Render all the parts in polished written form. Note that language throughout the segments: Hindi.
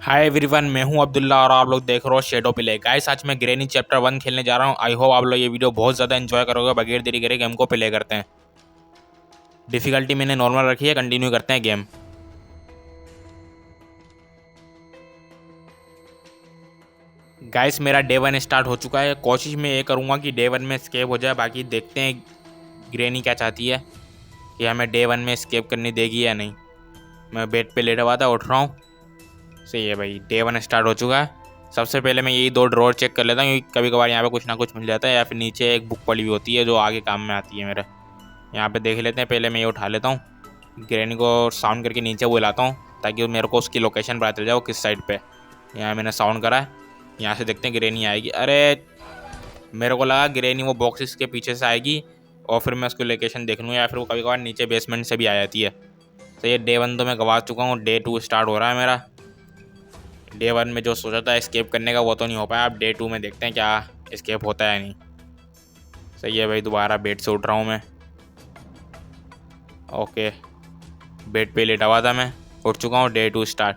हाय एवरीवन, मैं हूं अब्दुल्ला और आप लोग देख रहे हो शेडो प्ले। गाइस, आज मैं ग्रेनी चैप्टर 1 खेलने जा रहा हूं। आई होप आप लोग ये वीडियो बहुत ज़्यादा एंजॉय करोगे। बगैर देरी करे गेम को प्ले करते हैं। डिफ़िकल्टी मैंने नॉर्मल रखी है। कंटिन्यू करते हैं गेम। गाइस, मेरा डे 1 स्टार्ट हो चुका है। कोशिश मैं ये करूँगा कि डे 1 में स्केप हो जाए। बाकी देखते हैं ग्रेनी क्या चाहती है कि हमें डे 1 में स्केप करनी देगी या नहीं। मैं बेड पे लेटा हुआ था, उठ रहा हूँ। सही है भाई, डे 1 स्टार्ट हो चुका है। सबसे पहले मैं यही 2 ड्रॉर चेक कर लेता हूँ, क्योंकि कभी कभार यहाँ पे कुछ ना कुछ मिल जाता है, या फिर नीचे एक बुक पड़ी हुई होती है जो आगे काम में आती है मेरे। यहाँ पे देख लेते हैं। पहले मैं ये उठा लेता हूँ, ग्रैनी को साउंड करके नीचे बुलाता हूँ ताकि मेरे को उसकी लोकेशन पता चल जाए वो किस साइड पे। यहाँ मैंने साउंड करा है। यहाँ से देखते हैं ग्रैनी आएगी। अरे, मेरे को लगा ग्रैनी वो बॉक्सेस के पीछे से आएगी और फिर मैं उसकी लोकेशन देख लूँ, या फिर वो कभी कभार नीचे बेसमेंट से भी आ जाती है। तो ये डे 1 तो मैं गवा चुका हूँ। डे 2 स्टार्ट हो रहा है मेरा। डे 1 में जो सोचा था एस्केप करने का वो तो नहीं हो पाया। अब डे 2 में देखते हैं क्या एस्केप होता है या नहीं। सही है भाई, दोबारा बेड से उठ रहा हूँ मैं। ओके, बेड पे लेटा हुआ था मैं, उठ चुका हूँ। Day 2 start.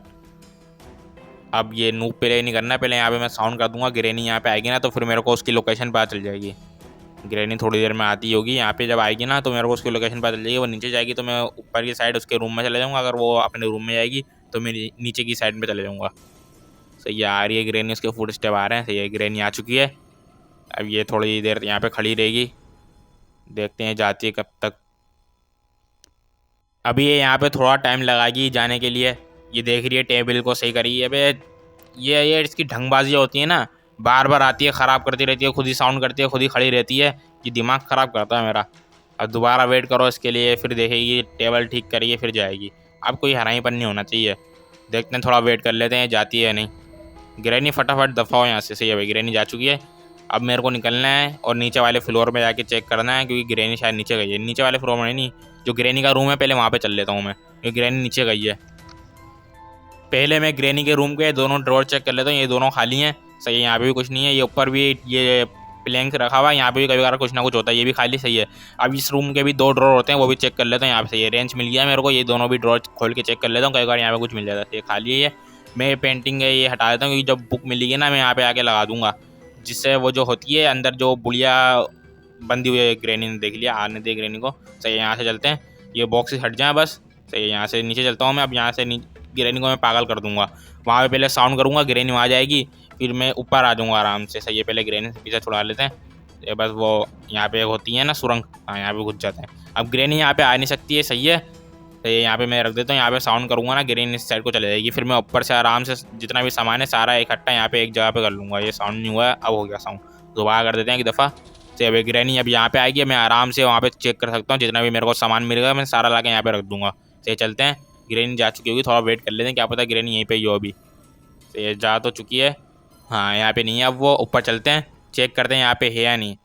अब ये नूब प्ले नहीं करना। पहले यहाँ पे मैं साउंड कर दूंगा। ग्रैनी यहाँ पे आएगी ना तो फिर मेरे को उसकी लोकेशन पता चल जाएगी। ग्रैनी थोड़ी देर में आती होगी। यहाँ पे जब आएगी ना तो मेरे को उसकी लोकेशन पता चल जाएगी। वो नीचे जाएगी तो मैं ऊपर की साइड उसके रूम में चले जाऊँगा। अगर वो अपने रूम में जाएगी तो मैं नीचे की साइड में चले जाऊँगा। सही है, आ रही है ग्रैनी, उसके फुट स्टेप आ रहे हैं। सही है, ग्रैनी आ चुकी है। अब ये थोड़ी देर यहाँ पे खड़ी रहेगी। देखते हैं जाती है कब तक। अभी ये यहाँ पे थोड़ा टाइम लगाएगी जाने के लिए। ये देख रही है टेबल को सही करी है। अबे, ये इसकी ढंगबाजियाँ होती है ना, बार बार आती है, ख़राब करती रहती है, खुद ही साउंड करती है, खुद ही खड़ी रहती है। ये दिमाग ख़राब करता है मेरा। अब दोबारा वेट करो इसके लिए, फिर देखेगी, टेबल ठीक करिए, फिर जाएगी। अब कोई हराईपन नहीं होना चाहिए। देखते हैं, थोड़ा वेट कर लेते हैं जाती है या नहीं। ग्रैनी फटाफट दफ़ा हो यहाँ से। सही है भाई, ग्रैनी जा चुकी है। अब मेरे को निकलना है और नीचे वाले फ्लोर में जाके चेक करना है, क्योंकि ग्रैनी शायद नीचे गई है। नीचे वाले फ्लोर में नहीं, जो ग्रैनी का रूम है पहले वहाँ पे चल लेता हूँ मैं, क्योंकि ग्रैनी नीचे गई है। पहले मैं ग्रैनी के रूम के दोनों ड्रॉर चेक कर लेता हूँ। ये दोनों खाली हैं। सही है, यहाँ पे भी कुछ नहीं है। ये ऊपर भी ये प्लैंक रखा हुआ है, यहाँ पे भी कभी कभार कुछ ना कुछ होता है। ये भी खाली। सही है, अब इस रूम के भी 2 ड्रॉर होते हैं, वो भी चेक कर लेता हूँ। यहाँ पे सही है, रेंच मिल गया मेरे को। ये दोनों भी ड्रॉर खोल के चेक कर लेता हूँ, कई बार यहाँ पे कुछ मिल जाता है। ये खाली है। मैं पेंटिंग है ये हटा देता हूँ, क्योंकि जब बुक मिलेगी ना मैं यहाँ पे आके लगा दूंगा, जिससे वो जो होती है अंदर जो बुढ़िया बंदी हुई है। ग्रैनी ने देख लिया, आने दे ग्रैनी को। सही है, यहाँ से चलते हैं, ये बॉक्स हट जाए बस। सही है, यहाँ से नीचे चलता हूँ मैं। अब यहाँ से ग्रैनी को मैं पागल कर दूंगा। वहाँ पे पहले साउंड करूँगा, ग्रैनी वहाँ जाएगी, फिर मैं ऊपर आ जाऊँगा आराम से। सही है, पहले ग्रैनी से पीछे छुड़ा लेते हैं। ये बस वो यहाँ पे होती है ना सुरंग, हाँ यहाँ पे घुस जाते हैं। अब ग्रैनी यहाँ पे आ नहीं सकती है। सही है, तो ये यहाँ पे मैं रख देता हूँ। यहाँ पे साउंड करूँगा ना, ग्रैनी इस साइड को चले जाएगी। फिर मैं ऊपर से आराम से जितना भी सामान है सारा इकट्ठा यहाँ पे एक जगह पे कर लूँगा। ये साउंड नहीं हुआ है, अब हो गया साउंड। दोबारा कर देते हैं एक दफ़ा। तो अब ग्रैनी अब यहाँ पे आएगी, मैं आराम से वहाँ पे चेक कर सकता हूँ। जितना भी मेरे को सामान मिलेगा मैं सारा ला के यहाँ पे रख दूँगा। तो चलते हैं, ग्रैनी जा चुकी होगी, थोड़ा वेट कर लेते हैं, क्या पता ग्रैनी यहीं पे ही हो अभी। तो ये जा तो चुकी है, हाँ यहाँ पे नहीं है। अब वो ऊपर चलते हैं, चेक करते हैं यहाँ पे है या नहीं।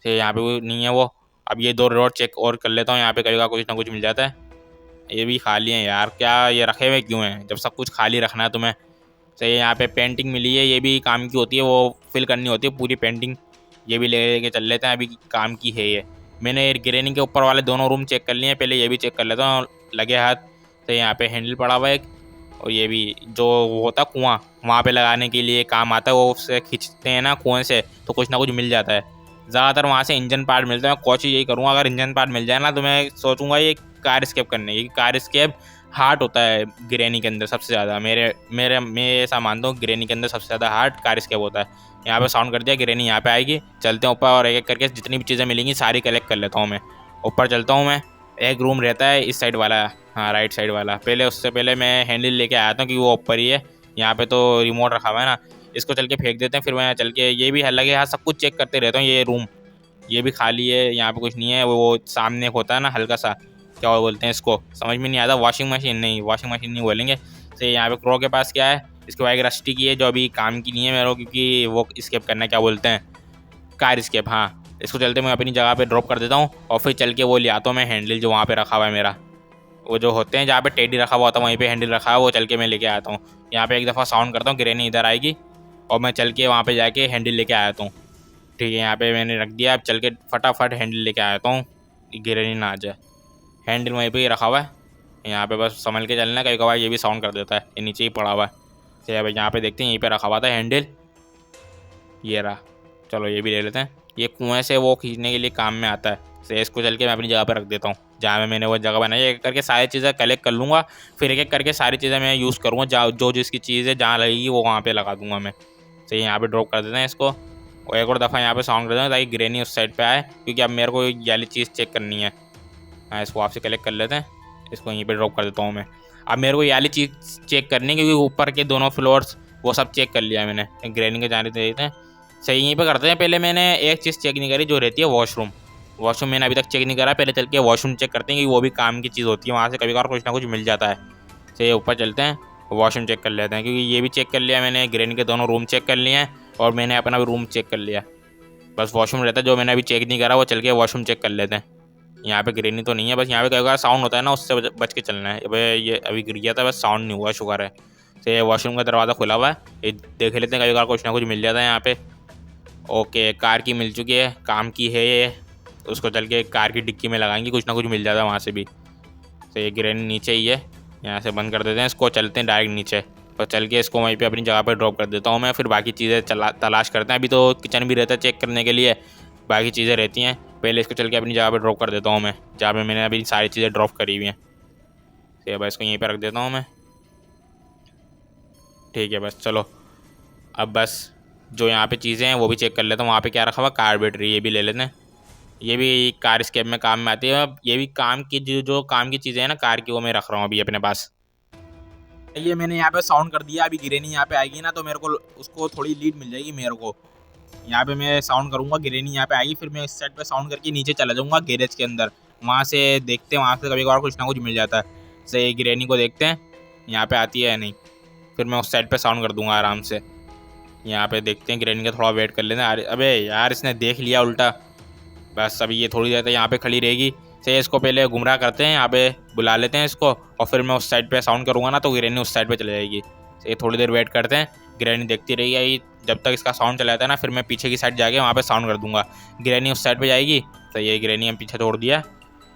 तो यहाँ पे वो नहीं है वो। अब ये 2 रोड चेक और कर लेता हूँ, यहाँ पे कभी का कुछ ना कुछ मिल जाता है। ये भी खाली है यार, क्या ये रखे हुए क्यों हैं जब सब कुछ खाली रखना है तुम्हें। सही है, यहाँ पे पेंटिंग मिली है, ये भी काम की होती है, वो फिल करनी होती है पूरी पेंटिंग। ये भी ले के चल लेते हैं, अभी काम की है ये। मैंने ग्रैनी के ऊपर वाले दोनों रूम चेक कर लिए हैं, पहले ये भी चेक कर लेता हूँ लगे हाथ। तो यहाँ पे हैंडल पड़ा हुआ है एक, और ये भी जो वो होता है कुआँ, वहाँ पे लगाने के लिए काम आता है। वो उससे खींचते हैं ना कुएँ से, तो कुछ ना कुछ मिल जाता है। ज़्यादातर वहाँ से इंजन पार्ट मिलता है। मैं कोशिश यही करूँगा, अगर इंजन पार्ट मिल जाए ना तो मैं सोचूंगा ये कार स्केप करने की। कार स्केप हार्ट होता है ग्रैनी के अंदर सबसे ज़्यादा। मैं ऐसा मानता हूँ, ग्रैनी के अंदर सबसे ज़्यादा हार्ट कार स्केप होता है। यहाँ पे साउंड कर दिया, ग्रैनी यहाँ पे आएगी। चलते हैं ऊपर और एक एक करके जितनी भी चीज़ें मिलेंगी सारी कलेक्ट कर लेता हूँ मैं। ऊपर चलता हूँ मैं। एक रूम रहता है इस साइड वाला, हाँ राइट साइड वाला। पहले उससे पहले मैं हैंडल लेके आया था, क्योंकि वो ऊपर ही है। यहाँ पे तो रिमोट रखा हुआ है ना, इसको चल के फेंक देते हैं। फिर मैं चल के ये भी लगे यहाँ सब कुछ चेक करते रहता हूँ। ये रूम ये भी खाली है, यहाँ पे कुछ नहीं है। वो सामने एक होता है ना हल्का सा, क्या बोलते हैं इसको, समझ में नहीं आता। वॉशिंग मशीन नहीं, वॉशिंग मशीन नहीं बोलेंगे। तो यहाँ पे क्रो के पास क्या है, इसके बाद एक रस्टी की है जो अभी काम की नहीं है मेरे को, क्योंकि वो स्केप करना क्या बोलते हैं, कार स्केप। हाँ, इसको चलते मैं अपनी जगह पे ड्रॉप कर देता हूँ और फिर चल के वो ले आता हूँ मैं हैंडल जो वहाँ पे रखा हुआ है मेरा। वो जो होते हैं जहाँ पे टेडी रखा हुआ होता है वहीं पे हैंडल रखा है, वो चल के मैं लेके आता हूँ। यहाँ पे एक दफ़ा साउंड करता हूँ, ग्रैनी इधर आएगी और मैं चल के वहाँ पे जाके हैंडल लेके आया हूँ। ठीक है, यहाँ पे मैंने रख दिया। अब चल के फटाफट हैंडल लेके आता हूँ, ग्रैनी ना आ जाए। हैंडल वहीं पे ही रखा हुआ है, यहाँ पे बस संभल के चलना है। कभी कभार ये भी साउंड कर देता है, ये नीचे ही पड़ा हुआ है। तो अब यहाँ पे देखते हैं, यहीं पे रखा हुआ था हैंडल, ये रहा। चलो ये भी ले लेते हैं। ये कुएं से वो खींचने के लिए काम में आता है। तो इसको चल के मैं अपनी जगह पे रख देता हूँ जहाँ में मैंने वो जगह बनाई है। एक करके सारी चीज़ें कलेक्ट कर लूँगा, फिर एक एक करके सारी चीज़ें मैं यूज़ करूँगा। जहाँ जो जिसकी चीज़ है जहाँ लगेगी वो वहाँ पे लगा दूँगा मैं। तो यहाँ पे ड्रॉप कर देते हैं इसको, और एक और दफ़ा यहाँ पे साउंड कर देते हैं ताकि ग्रेनी उस साइड पे आए, क्योंकि अब मेरे को ये वाली चीज़ चेक करनी है। हाँ, इसको आपसे कलेक्ट कर लेते हैं, इसको यहीं पे ड्रॉप कर देता हूँ मैं। अब मेरे को ये वाली चीज़ चेक करनी है, क्योंकि ऊपर के दोनों फ्लोर्स वो सब चेक कर लिया मैंने। ग्रेनी के जाने देते हैं, सही यहीं पे करते हैं। पहले मैंने एक चीज़ चेक नहीं करी, जो रहती है वॉशरूम। वॉशरूम मैंने अभी तक चेक नहीं करा, पहले चल के वॉशरूम चेक करते हैं, कि वो भी काम की चीज़ होती है, वहाँ से कभी कभार कुछ ना कुछ मिल जाता है। सही, ऊपर चलते हैं, वॉशरूम चेक कर लेते हैं, क्योंकि ये भी चेक कर लिया मैंने, ग्रेनी के दोनों रूम चेक कर लिए हैं, और मैंने अपना भी रूम चेक कर लिया। बस वॉशरूम रहता है जो मैंने अभी चेक नहीं करा, वो चल के वॉशरूम चेक कर लेते हैं। यहाँ पे ग्रेनी तो नहीं है, बस यहाँ पे कई बार साउंड होता है ना, उससे बच के चलना है। भाई ये अभी गिर गया था, बस साउंड नहीं हुआ, शुक्र है। तो ये वॉशरूम का दरवाज़ा खुला हुआ है, ये देख लेते हैं, कई बार कुछ ना कुछ मिल जाता है यहाँ पे। ओके, कार की मिल चुकी है, काम की है ये। उसको चल के कार की डिक्की में लगाएंगे, कुछ ना कुछ मिल जाता है वहाँ से भी। तो ये ग्रेनी नीचे ही है, यहाँ से बंद कर देते हैं इसको, चलते हैं डायरेक्ट नीचे, और चल के इसको वहीं पे अपनी जगह पे ड्रॉप कर देता हूँ मैं। फिर बाकी चीज़ें तलाश करते हैं। अभी तो किचन भी रहता है चेक करने के लिए, बाकी चीज़ें रहती हैं। पहले इसको चल के अपनी जगह पे ड्रॉप कर देता हूँ मैं, जहाँ पे मैंने अभी सारी चीज़ें ड्रॉप करी हुई हैं। तो बस इसको यहीं पे रख देता हूँ मैं, ठीक है। बस चलो, अब बस जो यहाँ पे चीज़ें हैं वो भी चेक कर लेता हूँ। वहाँ पे क्या रखा हुआ, कार्बेटरी, ये भी ले लेते हैं। ये भी कार स्केप में काम में आती है। अब ये भी काम की जो काम की चीज़ें हैं ना कार की, वो मैं रख रहा हूँ अभी अपने पास। ये मैंने यहाँ पे साउंड कर दिया, अभी ग्रेनी यहाँ पे आएगी ना, तो मेरे को उसको थोड़ी लीड मिल जाएगी मेरे को। यहाँ पे मैं साउंड करूँगा, ग्रेनी यहाँ पे आएगी, फिर मैं इस साइड पे साउंड करके नीचे चला जाऊँगा गैरेज के अंदर। वहाँ से देखते हैं, वहाँ से कभी कभार कुछ ना कुछ मिल जाता है। सही, ग्रेनी को देखते हैं यहाँ पे आती है या नहीं, फिर मैं उस साइड पे साउंड कर दूँगा आराम से। यहाँ पे देखते हैं, ग्रेनी का थोड़ा वेट कर लेते हैं। अबे यार, इसने देख लिया उल्टा। बस अभी ये थोड़ी देर तक यहाँ पे खड़ी रहेगी। सही, इसको पहले गुमराह करते हैं, यहाँ पे बुला लेते हैं इसको, और फिर मैं उस साइड पे साउंड करूँगा ना, तो ग्रेनी उस साइड पे चले जाएगी। सही, थोड़ी देर वेट करते हैं, ग्रेनी देखती रहेगी जब तक इसका साउंड चला जाता है ना, फिर मैं पीछे की साइड जाके वहाँ पे साउंड कर दूँगा। ग्रेनी उस साइड पे जाएगी। तो ये ग्रेनी हम पीछे छोड़ दिया।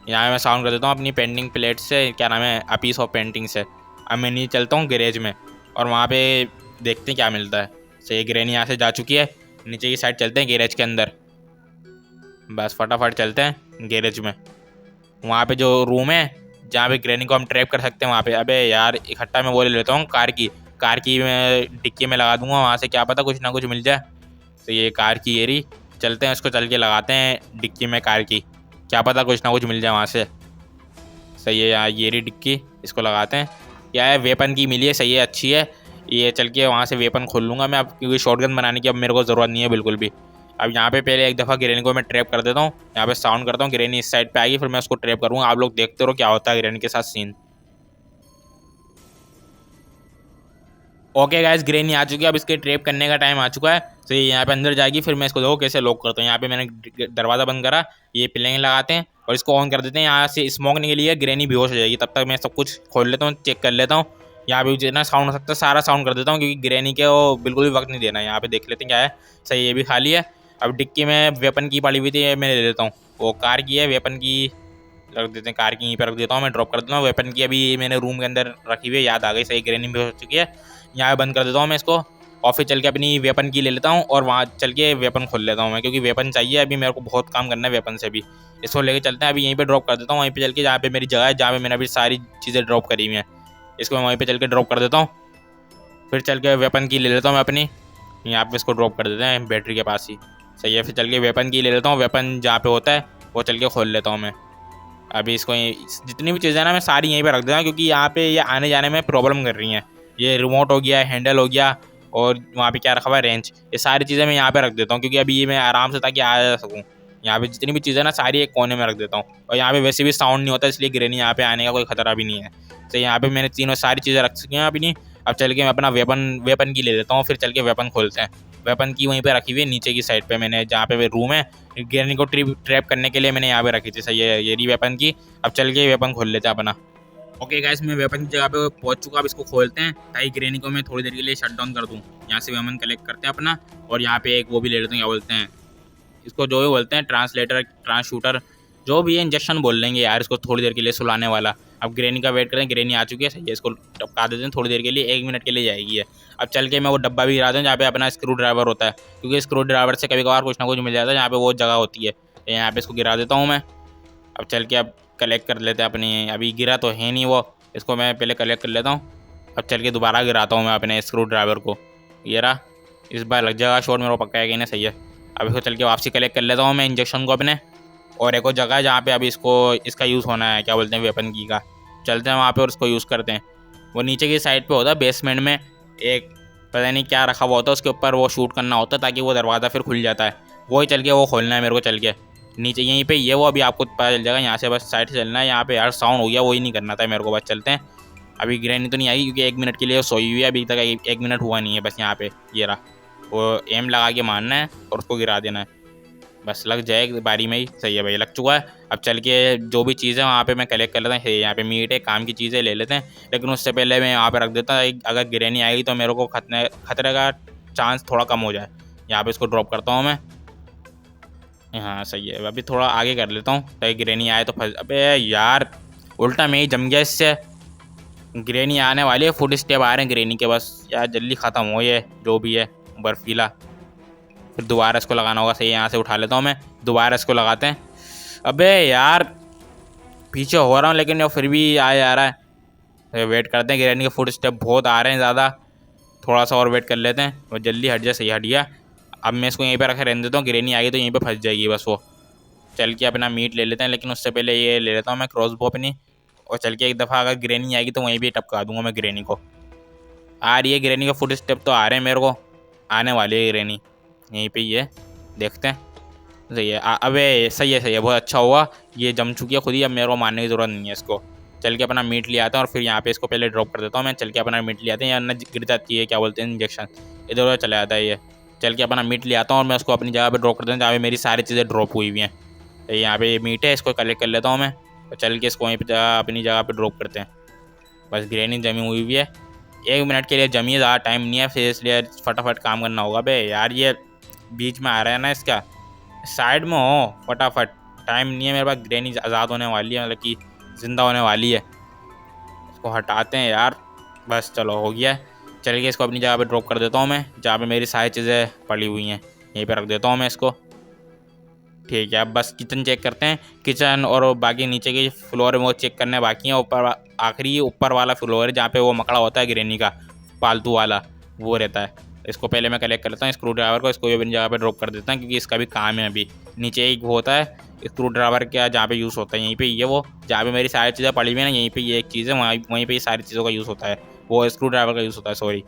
यहाँ मैं साउंड कर देता हूँ अपनी पेंटिंग प्लेट से, क्या नाम है, अ पीस ऑफ पेंटिंग से। अब मैं नीचे चलता हूँ गैरेज में, और वहाँ पे देखते हैं क्या मिलता है। सही, ग्रेनी यहाँ से जा चुकी है, नीचे की साइड चलते हैं गैरेज के अंदर। बस फटाफट चलते हैं गैरेज में, वहाँ पे जो रूम है जहाँ पे ग्रेनी को हम ट्रैप कर सकते हैं वहाँ पे। अबे यार, इकट्ठा मैं वो ले लेता हूँ, कार की मैं डिक्की में लगा दूंगा, वहाँ से क्या पता कुछ ना कुछ मिल जाए। तो ये कार की एरी, चलते हैं उसको चल के लगाते हैं डिक्की में कार की, क्या पता कुछ ना कुछ मिल जाए वहाँ से। सही है, यहाँ ये रही डिक्की, इसको लगाते हैं। क्या है, वेपन की मिली है, सही है, अच्छी है। ये चल के वहाँ से वेपन खोल लूँगा मैं अब, क्योंकि शॉटगन बनाने की अब मेरे को ज़रूरत नहीं है बिल्कुल भी। अब यहाँ पे पहले एक दफ़ा ग्रेनी को मैं ट्रैप कर देता हूँ, यहाँ पे साउंड करता हूँ, ग्रेनी इस साइड पे आएगी, फिर मैं उसको ट्रैप करूँगा। आप लोग देखते रहो क्या होता है ग्रेनी के साथ सीन। ओके गाइस, ग्रेनी आ चुकी है, अब इसके ट्रैप करने का टाइम आ चुका है। तो ये यहाँ पे अंदर जाएगी, फिर मैं इसको देखो कैसे लॉक करता हूँ। यहाँ पे मैंने दरवाज़ा बंद करा, ये प्लेन लगाते हैं और इसको ऑन कर देते हैं। यहाँ से स्मोक निकली है, ग्रेनी बेहोश हो जाएगी, तब तक मैं सब कुछ खोल लेता हूँ, चेक कर लेता हूँ। यहाँ पे जितना साउंड हो सकता है सारा साउंड कर देता हूँ, क्योंकि ग्रेनी के वो बिल्कुल भी वक्त नहीं देना है। यहाँ पे देख लेते हैं क्या है। सही, ये भी खाली है। अब डिक्की में वेपन की पड़ी हुई थी, मैं ले लेता हूँ। वो कार की है, वेपन की रख देते हैं, कार की यहीं पर रख देता हूँ, मैं ड्रॉप कर देता हूँ। वेपन की अभी मैंने रूम के अंदर रखी हुई है, याद आ गई। सही, ग्रेनी भी हो चुकी है। यहाँ बंद कर देता हूँ मैं इसको, और फिर चल के अपनी वेपन की ले लेता हूँ, और वहाँ चल के वेपन खोल लेता हूँ मैं, क्योंकि वेपन चाहिए अभी मेरे को, बहुत काम करना है वेपन से भी। इसको लेके चलते हैं, अभी यहीं पे ड्रॉप कर देता हूँ, वहीं पे चल के जहाँ पे मेरी जगह है, जहाँ पे मैंने अभी सारी चीज़ें ड्रॉप करी हुई हैं, इसको मैं वहीं पे चल के ड्रॉप कर देता हूँ। फिर चल के वेपन की ले लेता हूँ मैं अपनी, यहाँ पे इसको ड्रॉप कर देते हैं बैटरी के पास ही। सही है, फिर चल के वेपन की ले लेता हूँ, वेपन जहाँ पे होता है वो चल के खोल लेता हूँ मैं। अभी इसको जितनी भी चीज़ें ना मैं सारी यहीं पे रख देता हूँ, क्योंकि यहाँ पे ये आने जाने में प्रॉब्लम कर रही हैं। ये रिमोट हो गया, हैंडल हो गया, और वहाँ पे क्या रखा हुआ है, रेंच, ये सारी चीज़ें मैं यहाँ पे रख देता हूँ, क्योंकि अभी ये मैं आराम से ताकि आ जा सकूँ। यहाँ पे जितनी भी चीज़ें ना सारी एक कोने में रख देता हूँ, और यहाँ पे वैसे भी साउंड नहीं होता, इसलिए ग्रेनी यहाँ पे आने का कोई खतरा भी नहीं है। तो यहाँ पे मैंने तीनों सारी चीज़ें रख सकी हैं अपनी। अब चल के मैं अपना वेपन की ले लेता हूँ, फिर चल के वेपन खोलते हैं। वेपन की वहीं पे रखी हुई है नीचे की साइड पे, मैंने जहाँ पे रूम है ग्रेनी को ट्रैप करने के लिए मैंने यहाँ पे रखी थी। सही है, ये रही वेपन की। अब चल के वेपन खोल लेते हैं अपना। ओके गाइस, मैं वेपन की जगह पे पहुंच चुका। अब इसको खोलते हैं ताकि ग्रेनी को मैं थोड़ी देर के लिए शट डाउन कर दूं। यहाँ से वेपन कलेक्ट करते हैं अपना, और यहाँ पे एक वो भी ले लेते हैं, क्या बोलते हैं इसको, जो भी बोलते हैं ट्रांसलेटर, ट्रांसशूटर, जो भी है, इंजेक्शन बोल लेंगे यार इसको, थोड़ी देर के लिए सुलाने वाला। अब ग्रेनी का वेट करते हैं, ग्रेनी आ चुकी है, सही है। इसको टपका देते हैं थोड़ी देर के लिए, 1 मिनट के लिए जाएगी है। अब चल के मैं वो डब्बा भी गिरा दूँ जहाँ पे अपना स्क्रू ड्राइवर होता है, क्योंकि स्क्रू ड्राइवर से कभी कभार कुछ ना कुछ मिल जाता है जहाँ पे वो जगह होती है। तो यहाँ पे इसको गिरा देता हूँ मैं। अब चल के अब कलेक्ट कर लेते हैं अपनी, अभी गिरा तो है नहीं वो, इसको मैं पहले कलेक्ट कर लेता हूँ। अब चल के दोबारा गिराता हूँ मैं अपने स्क्रू ड्राइवर को, ये रहा। इस बार लग जाएगा शॉट मेरे को, पक्का है कि नहीं, सही है। अब इसको चल के वापसी कलेक्ट कर लेता हूँ मैं इंजेक्शन को अपने। और एक और जगह है जहाँ पे अभी इसको इसका यूज़ होना है, क्या बोलते हैं, वेपन की का। चलते हैं वहाँ पे और उसको यूज़ करते हैं। वो नीचे की साइड पे होता है बेसमेंट में, एक पता नहीं क्या रखा हुआ होता है, उसके ऊपर वो शूट करना होता है ताकि वो दरवाज़ा फिर खुल जाता है। वही चल के वो खोलना है मेरे को, चल के नीचे यहीं पे ये वो अभी आपको पता चल जाएगा। यहाँ से बस साइड से चलना है। यहाँ पे यार साउंड हो गया, वही नहीं करना था मेरे को। बस चलते हैं। अभी ग्रैनी तो नहीं आई क्योंकि 1 मिनट के लिए सोई हुई है, अभी तक 1 मिनट हुआ नहीं है। बस यहाँ पे ये रहा, वो एम लगा के मारना है और उसको गिरा देना है, बस लग जाए बारी में ही, सही है भाई, लग चुका है। अब चल के जो भी चीज़ें वहाँ पे मैं कलेक्ट कर लेता हूँ। यहाँ पे मीट है, काम की चीज़ें ले लेते हैं, लेकिन उससे पहले मैं यहाँ पे रख देता हूँ। अगर ग्रैनी आएगी तो मेरे को खतरे का चांस थोड़ा कम हो जाए। यहाँ पे इसको ड्रॉप करता हूँ मैं। हाँ सही है, अभी थोड़ा आगे कर लेता हूँ ताकि ग्रैनी आए तो फंस। अबे यार उल्टा मैं ही जम गया इससे। ग्रैनी आने वाली है, फुट स्टेप आ रहे हैं ग्रैनी के, बस यार जल्दी ख़त्म हो ये जो भी है बर्फीला। फिर दोबारा इसको लगाना होगा, सही है। यहाँ से उठा लेता हूँ मैं, दोबारा इसको लगाते हैं। अबे यार पीछे हो रहा हूँ लेकिन ये फिर भी आ जा रहा है। वेट करते हैं, ग्रैनी के फुट स्टेप बहुत आ रहे हैं ज़्यादा, थोड़ा सा और वेट कर लेते हैं। वो जल्दी हट जाए, सही हट गया। अब मैं इसको यहीं पर रखे रहने देता हूँ, ग्रैनी आ गई तो यहीं पर फंस जाएगी बस वो। चल के अपना मीट ले लेते हैं, लेकिन उससे पहले ये ले लेता हूँ मैं क्रॉस बो अपनी। और चल के एक दफ़ा अगर ग्रैनी आएगी तो वहीं भी टपका दूंगा मैं ग्रैनी को। आ रही है ग्रैनी का फुट स्टेप तो आ रहे हैं मेरे को, आने वाली है ग्रैनी, यहीं पे ही है, देखते हैं। सही है, अबे सही है, सही है, बहुत अच्छा हुआ। ये जम चुकी है खुद ही, अब मेरे को मारने की ज़रूरत नहीं है इसको। चल के अपना मीट ले आता हूँ और फिर यहाँ पे इसको पहले ड्रॉप कर देता हूँ मैं। चल के अपना मीट ले आते हैं, या न गिर जाती है, क्या बोलते हैं, इंजेक्शन इधर उधर चला जाता है ये। चल के अपना मीट ले आता हूँ और मैं उसको अपनी जगह पे ड्रॉप कर देता हूँ जहाँ पे मेरी सारी चीज़ें ड्रॉप हुई हुई हैं। तो यहाँ पे ये मीट है, इसको कलेक्ट कर लेता हूँ मैं और चल के इसको वहीं पर अपनी जगह पर ड्रॉप करते हैं। बस ग्रैनी जमी हुई भी है, 1 मिनट के लिए जमी है, ज़्यादा टाइम नहीं है, फिर इसलिए फटाफट काम करना होगा। बे यार ये बीच में आ रहा है ना, इसका साइड में हो फटाफट, टाइम नहीं है मेरे पास। ग्रैनी आज़ाद होने वाली है, मतलब कि ज़िंदा होने वाली है। इसको हटाते हैं यार, बस चलो हो गया। चलिए इसको अपनी जगह पे ड्रॉप कर देता हूँ मैं, जहाँ पे मेरी सारी चीज़ें पड़ी हुई हैं, यहीं पे रख देता हूँ मैं इसको। ठीक है, अब बस किचन चेक करते हैं। किचन और बाकी नीचे की फ्लोर है वो चेक करने बाकी हैं। ऊपर आखिरी ऊपर वाला फ्लोर है जहाँ पे वो मकड़ा होता है ग्रैनी का, पालतू वाला वो रहता है। इसको पहले मैं कलेक्ट कर लेता हूँ स्क्रू ड्राइवर को, इसको भी अपनी जगह पे ड्रॉप कर देता हूँ क्योंकि इसका भी काम है। अभी नीचे एक वो होता है स्क्रू ड्राइवर क्या, जहाँ पे यूज़ होता है यहीं पे ये वो, जहाँ पे मेरी सारी चीज़ें पड़ी हुई है ना, यहीं पे ये एक चीज़ है, वहीं पे ये सारी चीज़ों का यूज़ होता है, वो स्क्रू ड्राइवर का यूज़ होता है, सॉरी।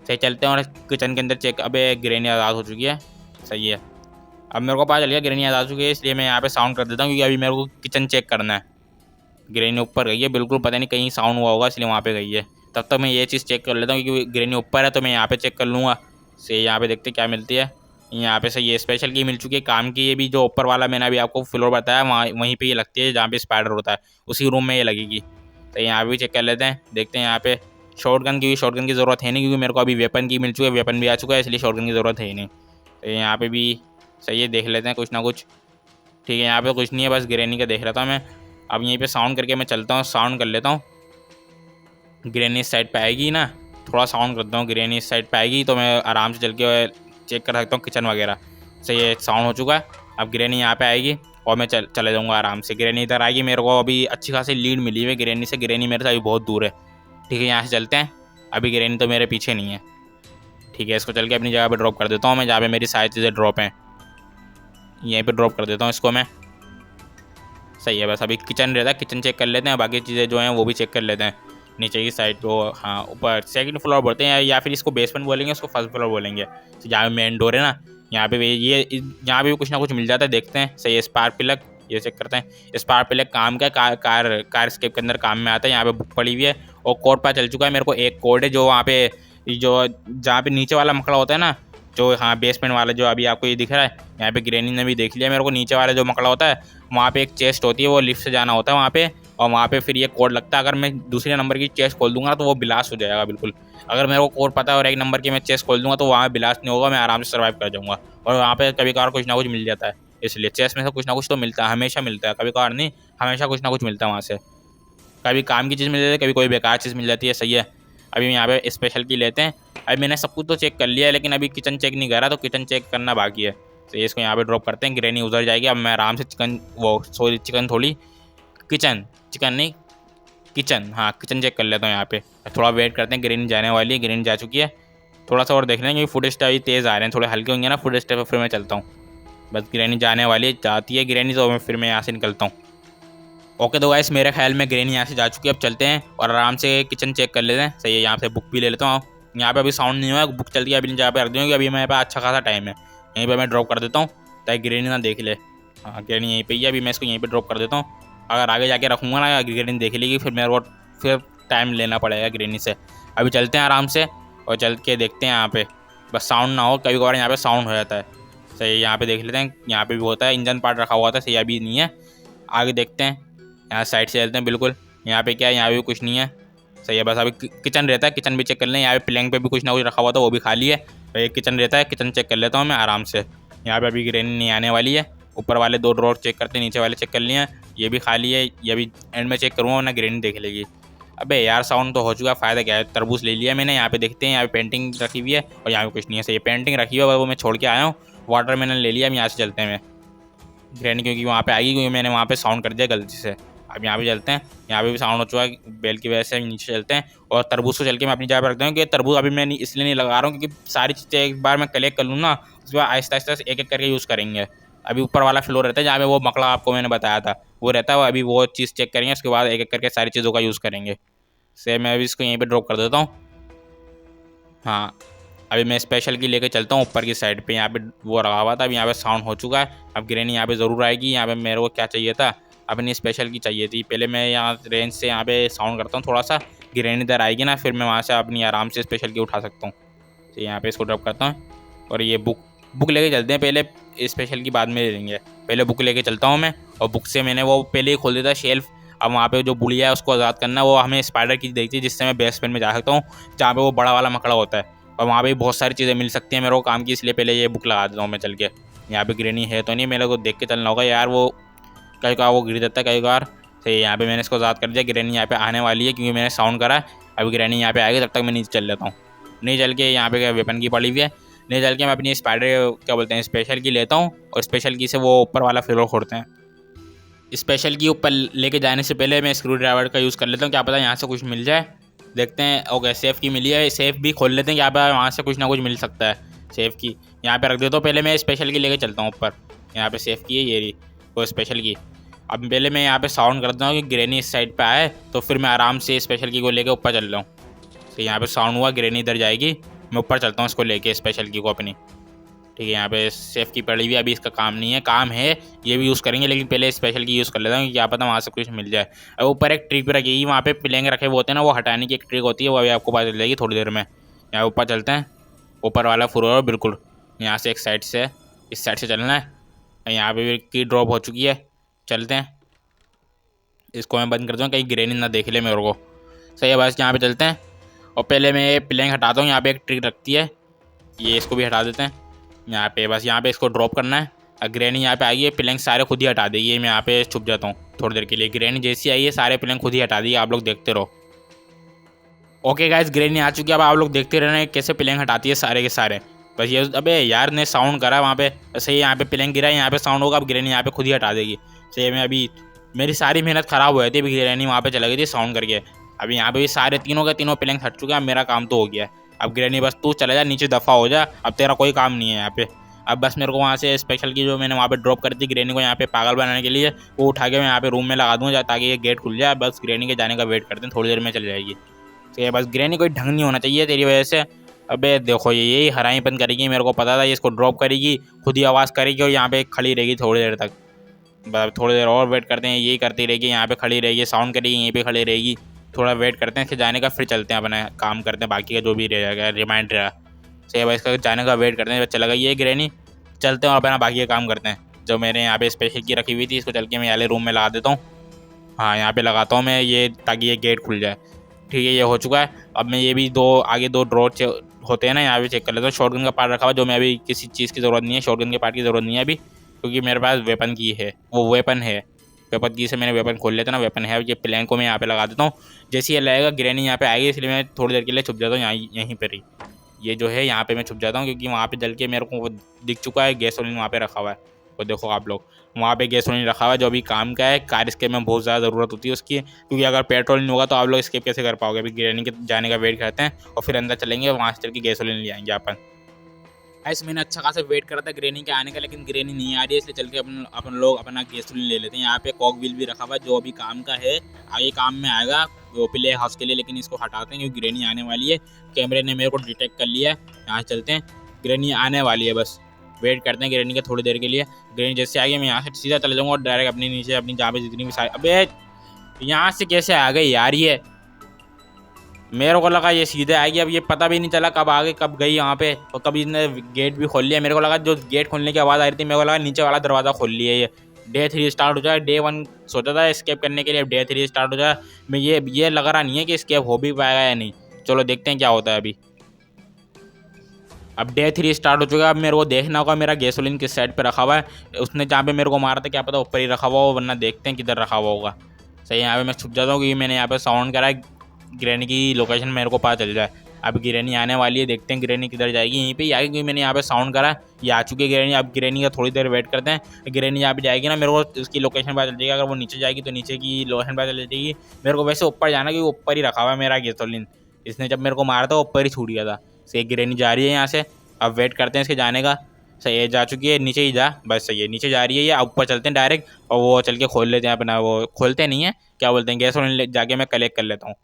सही, चलते हैं और किचन के अंदर चेक। अबे ग्रैनी आज़ाद हो चुकी है, सही है। अब मेरे को पता चल गया ग्रैनी आज़ाद हो चुकी है, इसलिए मैं यहाँ पे साउंड कर देता हूँ क्योंकि अभी मेरे को किचन चेक करना है। ग्रैनी ऊपर गई है बिल्कुल, पता नहीं कहीं साउंड हुआ होगा इसलिए वहाँ पे गई है। तब तक मैं ये चीज़ चेक कर लेता हूँ क्योंकि ग्रैनी ऊपर है तो मैं यहाँ पे चेक कर लूँगा। से यहाँ पे देखते क्या मिलती है। यहाँ पे से ये स्पेशल की मिल चुकी है काम की, ये भी जो ऊपर वाला मैंने अभी आपको फ्लोर बताया वहाँ वहीं पे ये लगती है जहाँ पे स्पाइडर होता है, उसी रूम में ये लगेगी। तो यहाँ भी चेक कर लेते हैं, देखते हैं। यहाँ पे शॉटगन की ज़रूरत है नहीं क्योंकि मेरे को अभी वेपन की मिल चुकी है, वेपन भी आ चुका है, इसलिए शॉटगन की ज़रूरत है ही नहीं। तो यहाँ पे भी सही है, देख लेते हैं कुछ ना कुछ। ठीक है, यहाँ पे कुछ नहीं है, बस ग्रैनी का देख रहा था मैं। अब यहीं पे साउंड करके मैं चलता हूँ, साउंड कर लेता हूँ। ग्रैनी इस साइड पे आएगी ना, थोड़ा साउंड करता हूँ, ग्रैनी इस साइड पे आएगी तो मैं आराम से चल के चेक कर सकता हूँ किचन वगैरह। सही है, साउंड हो चुका है। अब ग्रैनी यहाँ पे आएगी और मैं चले जाऊँगा आराम से। ग्रैनी इधर आएगी, मेरे को अभी अच्छी खासी लीड मिली हुई है ग्रैनी से, ग्रैनी मेरे से अभी बहुत दूर है। ठीक है, यहाँ से चलते हैं, अभी ग्रैनी तो मेरे पीछे नहीं है। ठीक है, इसको चल के अपनी जगह पर ड्रॉप कर देता हूँ मैं, जहाँ पे मेरी सारी चीज़ें ड्रॉप हैं, यहीं पर ड्रॉप कर देता हूँ इसको मैं। सही है, बस अभी किचन रहता है, किचन चेक कर लेते हैं, बाकी चीज़ें जो हैं वो भी चेक कर लेते हैं। नीचे की साइड को, हाँ ऊपर सेकंड फ्लोर बोलते हैं या फिर इसको बेसमेंट बोलेंगे, उसको फर्स्ट फ्लोर बोलेंगे। तो जहाँ पे मेन डोर है ना, यहाँ पे ये यहाँ पे भी कुछ ना कुछ मिल जाता है, देखते हैं। सही है, स्पार्क प्लग, ये चेक करते हैं। स्पार्क प्लग काम का कार स्केप के अंदर काम में आता है। यहाँ पे बुक पड़ी हुई है और कोड पता चल चुका है मेरे को, एक कोड है जो वहाँ पे जो जहाँ पे नीचे वाला मकड़ा होता है ना, जो हाँ बेसमेंट वाला जो अभी आपको ये दिख रहा है, यहाँ पे ग्रैनी ने भी देख लिया मेरे को। नीचे वाला जो मकड़ा होता है वहाँ पे एक चेस्ट होती है, वो लिफ्ट से जाना होता है वहाँ पे, और वहाँ पे फिर ये कोड लगता है। अगर मैं दूसरे नंबर की चेस्ट खोल दूंगा तो वो ब्लास्ट हो जाएगा बिल्कुल। अगर मेरे को कोड पता है और 1 नंबर की मैं चेस्ट खोल दूंगा तो वहाँ ब्लास्ट नहीं होगा, मैं आराम से सर्वाइव कर जाऊँगा। और वहाँ पे कभी कभार कुछ ना कुछ मिल जाता है, इसलिए चेस्ट में से कुछ ना कुछ तो मिलता है, हमेशा मिलता है, कभी कभार नहीं, हमेशा कुछ ना कुछ मिलता है वहाँ से। कभी काम की चीज़ मिल जाती है, कभी कोई बेकार चीज़ मिल जाती है। सही है, अभी यहाँ पे स्पेशल की लेते हैं। अभी मैंने सब कुछ तो चेक कर लिया है, लेकिन अभी किचन चेक नहीं करा, तो किचन चेक करना बाकी है। तो इसको यहाँ पे ड्रॉप करते हैं, ग्रेनी उधर जाएगी। अब मैं आराम से चिकन थोड़ी चिकन नहीं किचन, हाँ किचन चेक कर लेता हूँ। यहाँ पे थोड़ा वेट करते हैं, ग्रेनी जाने वाली है, ग्रेनी जा चुकी है। थोड़ा सा और देख लेंगे क्योंकि फुट स्टेप अभी तेज़ आ रहे हैं, थोड़े हल्के होंगे ना फुट स्टेप, फिर मैं चलता हूँ। बस ग्रेनी जाने वाली है, जाती है ग्रेनी, तो फिर मैं यहाँ से निकलता हूँ। ओके तो गाइस मेरे ख्याल में ग्रेनी यहाँ से जा चुकी है। अब चलते हैं और आराम से किचन चेक कर लेते हैं। सही है, यहाँ से बुक भी ले लेता हूँ। यहाँ पे अभी साउंड नहीं हुआ है, बुक चलती है अभी जहाँ पे रख दूँगी। अभी मेरे पास अच्छा खासा टाइम है, यहीं पे मैं ड्रॉप कर देता हूँ ताकि ग्रेनी ना देख ले। हाँ ग्रेनी यहीं पे ही है, अभी मैं इसको यहीं पे ड्रॉप कर देता हूँ। अगर आगे जाके रखूँगा ना ग्रेनी देख लेगी, फिर मेरे को फिर टाइम लेना पड़ेगा ग्रेनी से। अभी चलते हैं आराम से और चल के देखते हैं यहाँ पे, बस साउंड ना हो। कभी कभार यहाँ पे साउंड हो जाता है। सही, यहाँ पे देख लेते हैं, यहाँ पे भी होता है। इंजन पार्ट रखा हुआ था, सही अभी नहीं है। आगे देखते हैं, यहाँ साइड से चलते हैं बिल्कुल। यहाँ पे क्या है, यहाँ पे भी कुछ नहीं है। सही है, बस अभी किचन रहता है, किचन भी चेक कर लें। यहाँ पे प्लैंक पे भी कुछ ना कुछ रखा हुआ था, वो भी खाली है। तो ये किचन रहता है, किचन चेक कर लेता हूँ मैं आराम से। यहाँ पे अभी ग्रेनी नहीं आने वाली है। ऊपर वाले 2 ड्रॉर चेक करते हैं, नीचे वाले चेक कर लिए हैं, ये भी खाली है। ये भी एंड में चेक करूँगा वरना ग्रेनी देख लेगी। अबे यार साउंड तो हो चुका, फ़ायदा क्या है, तरबूज ले लिया मैंने। यहाँ पे देखते हैं, यहाँ पे पेंटिंग रखी हुई है और यहाँ पे कुछ नहीं है। सही, पेंटिंग रखी हुई है, वो मैं छोड़ के आया हूँ। वाटरमेलन ले लिया। अब यहाँ से चलते हैं मैं ग्रेनी, क्योंकि वहाँ पे आएगी, क्योंकि मैंने वहाँ पे साउंड कर दिया गलती से। अब यहाँ पे चलते हैं, यहाँ पे भी साउंड हो चुका है बेल की वजह से। नीचे चलते हैं और तरबूज को चल के मैं अपनी जगह पर रखता हूँ कि तरबूज अभी मैं इसलिए नहीं लगा रहा हूँ क्योंकि सारी चीज़ें एक बार मैं कलेक्ट कर लूँ ना, उसके बाद आहिस्ता आहिस्ता एक एक करके यूज़ करेंगे। अभी ऊपर वाला फ्लोर रहता है जहाँ पे वो मकड़ा आपको मैंने बताया था, वो रहता है। अभी वो चीज़ चेक करेंगे, उसके बाद एक एक करके सारी चीज़ों का यूज़ करेंगे। से मैं अभी इसको यहीं पर ड्रॉप कर देता हूँ। हाँ, अभी मैं स्पेशल की लेके चलता हूँ ऊपर की साइड पे। यहाँ पे वो रखा हुआ था, अभी यहाँ पे साउंड हो चुका है। अब ग्रेनी यहाँ पे ज़रूर आएगी। यहाँ पे मेरे को क्या चाहिए था, अपनी स्पेशल की चाहिए थी। पहले मैं यहाँ रेंज से यहाँ पे साउंड करता हूँ थोड़ा सा, ग्रेनी इधर आएगी ना, फिर मैं वहाँ से अपनी आराम से स्पेशल की उठा सकता हूँ। तो यहाँ पे इसको ड्रॉप करता हूँ और ये बुक लेके चलते हैं। पहले स्पेशल की बाद में ले लेंगे, पहले बुक लेके चलता हूँ मैं। और बुक से मैंने वो पहले ही खोल दिया था शेल्फ। अब वहाँ पे जो बुढ़िया है उसको आज़ाद करना, वो हमें स्पाइडर की देखती है, जिससे मैं बेसमेंट में जा सकता हूँ जहाँ पे वो बड़ा वाला मकड़ा होता है। और वहाँ पे बहुत सारी चीज़ें मिल सकती हैं मेरे को काम की, इसलिए पहले ये बुक लगा देता हूँ मैं चल के। यहाँ पे ग्रेनी है तो नहीं, मेरे को देख के चलना होगा यार, वो कई बार वो गिर जाता है कई बार। सही, यहाँ पे मैंने इसको आज़ाद कर दिया। ग्रेनी यहाँ पे आने वाली है क्योंकि मैंने साउंड करा है। अभी ग्रेनी यहाँ पे आएगी, तब तक मैं नीचे चल लेता हूँ। नहीं चल के यहाँ पे वेपन की पड़ी हुई है, नहीं चल के मैं अपनी स्पाइडर क्या बोलते हैं स्पेशल की लेता हूँ और स्पेशल की से वो ऊपर वाला फ्लोर खोलते हैं। स्पेशल की ऊपर लेके जाने से पहले मैं स्क्रू ड्राइवर का यूज़ कर लेता हूँ, क्या पता यहाँ से कुछ मिल जाए। देखते हैं। ओके, सेफ़ की मिली है, सेफ़ भी खोल लेते हैं, यहाँ पर वहाँ से कुछ ना कुछ मिल सकता है। सेफ़ की यहाँ पे रख देता हूँ, पहले मैं स्पेशल की लेके चलता हूँ ऊपर। यहाँ पे सेफ़ की है ये रही, वो स्पेशल की। अब पहले मैं यहाँ पे साउंड करता हूँ कि ग्रेनी इस साइड पे आए, तो फिर मैं आराम से स्पेशल की को लेके ऊपर चल रहा हूँ। तो यहाँ पे साउंड हुआ, ग्रेनी इधर जाएगी, मैं ऊपर चलता हूँ इसको लेके स्पेशल की को अपनी। ठीक है, यहाँ पे सेफ़ की पड़ी हुई, अभी इसका काम नहीं है, काम है ये भी यूज़ करेंगे, लेकिन पहले स्पेशल की यूज़ कर लेता हूँ, क्या पता वहाँ से कुछ मिल जाए। अब ऊपर एक ट्रिक भी रखी, वहाँ पे प्लेंग रखे हुए होते हैं ना, वो हटाने की एक ट्रिक होती है, वो अभी आपको पता चल जाएगी थोड़ी देर में। यहाँ ऊपर चलते हैं, ऊपर वाला फ्लोर बिल्कुल यहाँ से एक साइड से इस साइड से चलना है। यहाँ पे की ड्रॉप हो चुकी है, चलते हैं। इसको मैं बंद करता हूँ, कहीं ग्रेनी ना देख ले मेरे को। सही है, बस यहाँ पे चलते हैं और पहले मैं प्लेंग हटाता हूँ। यहाँ पे एक ट्रिक रखती है, ये इसको भी हटा देते हैं। यहाँ पे बस यहाँ पे इसको ड्रॉप करना है। ग्रेनी यहाँ पे आई है, प्लेंग सारे खुद ही हटा देगी। मैं यहाँ पे छुप जाता हूँ थोड़ी देर के लिए। ग्रेनी जैसी आई है सारे प्लेंग खुद ही हटा देगी, आप लोग देखते रहो। ओके गाइस, ग्रेनी आ चुकी है, अब आप लोग देखते रहना कैसे प्लेंग हटाती है सारे के सारे। बस ये अबे यार ने साउंड करा वहाँ पे, सही यहाँ पे प्लेंग गिरा है, यहाँ पे साउंड होगा, अब ग्रेनी यहाँ पे खुद ही हटा देगी। सही, मैं अभी मेरी सारी मेहनत ख़राब हो जाती है, अभी ग्रेनी वहाँ पे चला गई थी साउंड करके। अभी यहाँ पे भी सारे तीनों के तीनों प्लेंग हट चुके हैं, अब मेरा काम तो हो गया है। अब ग्रेनी बस तू चला जा नीचे, दफ़ा हो जा, अब तेरा कोई काम नहीं है यहाँ पे। अब बस मेरे को वहाँ से स्पेशल की जो मैंने वहाँ पे ड्रॉप करी थी ग्रेनी को यहाँ पे पागल बनाने के लिए, वो उठा के मैं यहाँ पे रूम में लगा दूँगा ताकि ये गेट खुल जाए। बस ग्रेनी के जाने का वेट करते हैं, थोड़ी देर में चल जाएगी। तो ये बस ग्रेनी कोई ढंग नहीं होना चाहिए तेरी वजह से। अबे देखो ये यही हराईपन करेगी, मेरे को पता था ये इसको ड्रॉप करेगी, खुद ही आवाज़ करेगी और यहाँ पे खड़ी रहेगी थोड़ी देर तक। बस थोड़ी देर और वेट करते हैं, यही करती रहेगी, यहाँ पे खड़ी रहेगी, साउंड करेगी, यहीं पे खड़ी रहेगी। थोड़ा वेट करते हैं इसके जाने का, फिर चलते हैं अपना काम करते हैं, बाकी का जो भी रहेगा रिमाइंड रहा। सही भाई, इसका जाने का वेट करते हैं, चला गई ये ग्रेनी, चलते हैं और अपना बाकी का काम करते हैं। जो मेरे यहाँ पे स्पेशल की रखी हुई थी, इसको चल के मैं वाले रूम में लगा देता हूँ। हाँ, यहाँ पे लगाता हूँ मैं ये, ताकि ये गेट खुल जाए। ठीक है, ये हो चुका है। अब मैं ये भी आगे दो ड्रॉर होते हैं ना, यहाँ पे चेक कर लेता हूँ। शॉटगन का पार्ट रखा हुआ, जो मैं अभी किसी चीज़ की ज़रूरत नहीं है, शॉटगन के पार्ट की ज़रूरत नहीं है अभी, क्योंकि मेरे पास वेपन की है, वो वेपन है। वेपन की से मैंने वेपन खोल लेता ना, वेपन है ये प्लैंक को मैं यहाँ पे लगा देता हूँ। जैसे ये लगेगा ग्रैनी यहाँ पे आएगी, इसलिए मैं थोड़ी देर के लिए छुप जाता हूँ यहीं पर ही। ये जो है यहाँ पे मैं छुप जाता हूँ, क्योंकि वहाँ पे जल के मेरे को वो दिख चुका है गैसोलीन वहाँ पे रखा हुआ है। वो देखो आप लोग, वहाँ पे गैसोलीन रखा हुआ है जो अभी काम का है। कार स्केप में बहुत ज़्यादा ज़रूरत होती है उसकी, क्योंकि अगर पेट्रोल नहीं होगा तो आप लोग स्केप कैसे कर पाओगे। अभी ग्रैनी के जाने का वेट करते हैं और फिर अंदर चलेंगे, वहाँ से चल के गैसोलीन ले आएंगे अपन। ऐसे मैंने अच्छा खासा वेट करा था ग्रैनी के आने का, लेकिन ग्रैनी नहीं आ रही है, इसलिए चल के अपन लोग अपना गैसोलीन ले लेते हैं। यहाँ पे कॉक व्हील भी रखा हुआ है जो अभी काम का है, आगे काम में आएगा वो प्ले हाउस के लिए, लेकिन इसको हटाते हैं क्योंकि ग्रैनी आने वाली है। कैमरे ने मेरे को डिटेक्ट कर लिया है, यहाँ चलते हैं। ग्रैनी आने वाली है, बस वेट करते हैं ग्रैनी के थोड़ी देर के लिए। ग्रैनी जैसे आ गई मैं यहाँ से सीधा चले जाऊँगा और डायरेक्ट अपनी नीचे अपनी जहाँ पे जितनी भी सारी, अबे यहाँ से कैसे आ गई यार ये, मेरे को लगा ये सीधे आएगी। अब ये पता भी नहीं चला कब आ गई कब गई यहाँ पे, और कभी इसने गेट भी खोल लिया। मेरे को लगा जो गेट खोलने की आवाज़ आ रही थी, मेरे को लगा नीचे वाला दरवाज़ा खोल लिया ये। डे 3 स्टार्ट हो जाए, डे 1 सोचा था स्केप करने के लिए, अब डे 3 स्टार्ट हो जाए। मैं ये लग रहा नहीं है कि स्केप हो भी पाएगा या नहीं। चलो देखते हैं क्या होता है अभी। अब डे 3 स्टार्ट हो चुका है। अब मेरे को देखना होगा मेरा गैसोलीन किस साइड पे रखा हुआ है। उसने जहाँ पे मेरे को मारा था क्या पता ऊपर ही रखा हुआ हो, वरना देखते हैं किधर रखा हुआ होगा। सही, यहाँ पे मैं छुप जाता हूँ क्योंकि मैंने यहाँ पे साउंड करा है, ग्रैनी की लोकेशन मेरे को पता चल जाए। अब ग्रैनी आने वाली है, देखते हैं ग्रैनी किधर जाएगी। यहीं पे ही आएगी, क्योंकि मैंने यहाँ पे साउंड करा है। ये आ चुकी है ग्रैनी। अब ग्रैनी का थोड़ी देर वेट करते हैं। ग्रैनी यहाँ पे जाएगी ना, मेरे को उसकी लोकेशन पता चल जाएगी। अगर वो नीचे जाएगी तो नीचे की लोकेशन पता चल जाएगी। मेरे को वैसे ऊपर जाना, क्योंकि ऊपर ही रखा हुआ है मेरा गैसोलीन। इसने जब मेरे को मारा था ऊपर ही छूट गया था। सही, ग्रैनी जा रही है यहाँ से। अब वेट करते हैं इसके जाने का। सही है, जा चुकी है, नीचे ही जा, बस सही है, नीचे जा रही है ये। ऊपर चलते हैं डायरेक्ट, और वो चल के खोल लेते हैं अपना, वो खोलते नहीं है, क्या बोलते हैं, गैसोलीन जाके मैं कलेक्ट कर लेता हूँ।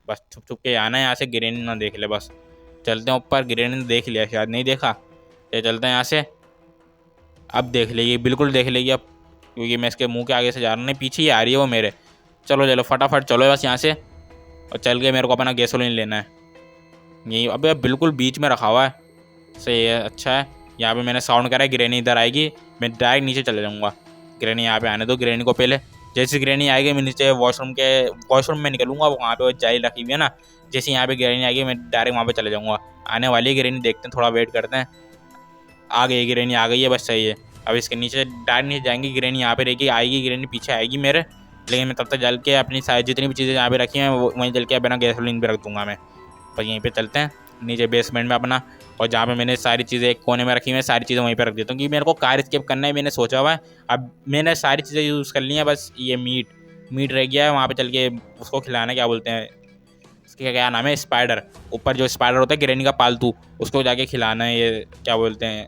बस छुप छुप के आना है यहाँ से, ग्रैनी ना देख ले। बस चलते हैं ऊपर। ग्रैनी ने देख लिया शायद, नहीं देखा, ये चलते हैं यहाँ से। अब देख लेगी, बिल्कुल देख लेगी अब, क्योंकि मैं इसके मुंह के आगे से जा रहा हूँ। नहीं, पीछे ही आ रही है वो मेरे। चलो चलो फटाफट चलो बस यहाँ से, और चल के मेरे को अपना गैसोलीन लेना है। यही अब बिल्कुल बीच में रखा हुआ है। सही है, अच्छा है। यहाँ पे मैंने साउंड करा है, ग्रैनी इधर आएगी, मैं डायरेक्ट नीचे चले जाऊँगा। ग्रैनी यहाँ पे आने दो ग्रैनी को पहले। जैसे ग्रैनी आएगी मैं नीचे वॉशरूम में निकलूँगा, वहाँ पे वो जाली रखी हुई है ना। जैसे यहाँ पे ग्रैनी आएगी मैं डायरेक्ट वहाँ पे चले जाऊँगा। आने वाली है ग्रैनी, देखते हैं, थोड़ा वेट करते हैं। आ गई ग्रैनी, आ गई है, बस सही है। अब इसके नीचे डायरेक्ट नीचे जाएंगी, ग्रैनी यहाँ पे रहेगी, आएगी ग्रैनी पीछे आएगी मेरे, लेकिन मैं तब तक जल के अपनी सारी जितनी भी चीज़ें यहाँ पे रखी हैं वहीं जल के बिना गैसोलीन भी रख दूँगा मैं। बस यहीं पे चलते हैं नीचे बेसमेंट में अपना, और जहाँ पे मैंने सारी चीज़ें एक कोने में रखी हुई हैं सारी चीज़ें वहीं पे रख देता हूँ, क्योंकि मेरे को कार स्केप करना है, मैंने सोचा हुआ है। अब मैंने सारी चीज़ें यूज़ कर ली हैं, बस ये मीट रह गया है वहाँ पे चल के उसको खिलाना, क्या बोलते हैं उसके, क्या नाम है, स्पाइडर। ऊपर जो स्पाइडर होता है ग्रैनी का पालतू, उसको जाके खिलाना है, ये क्या बोलते हैं,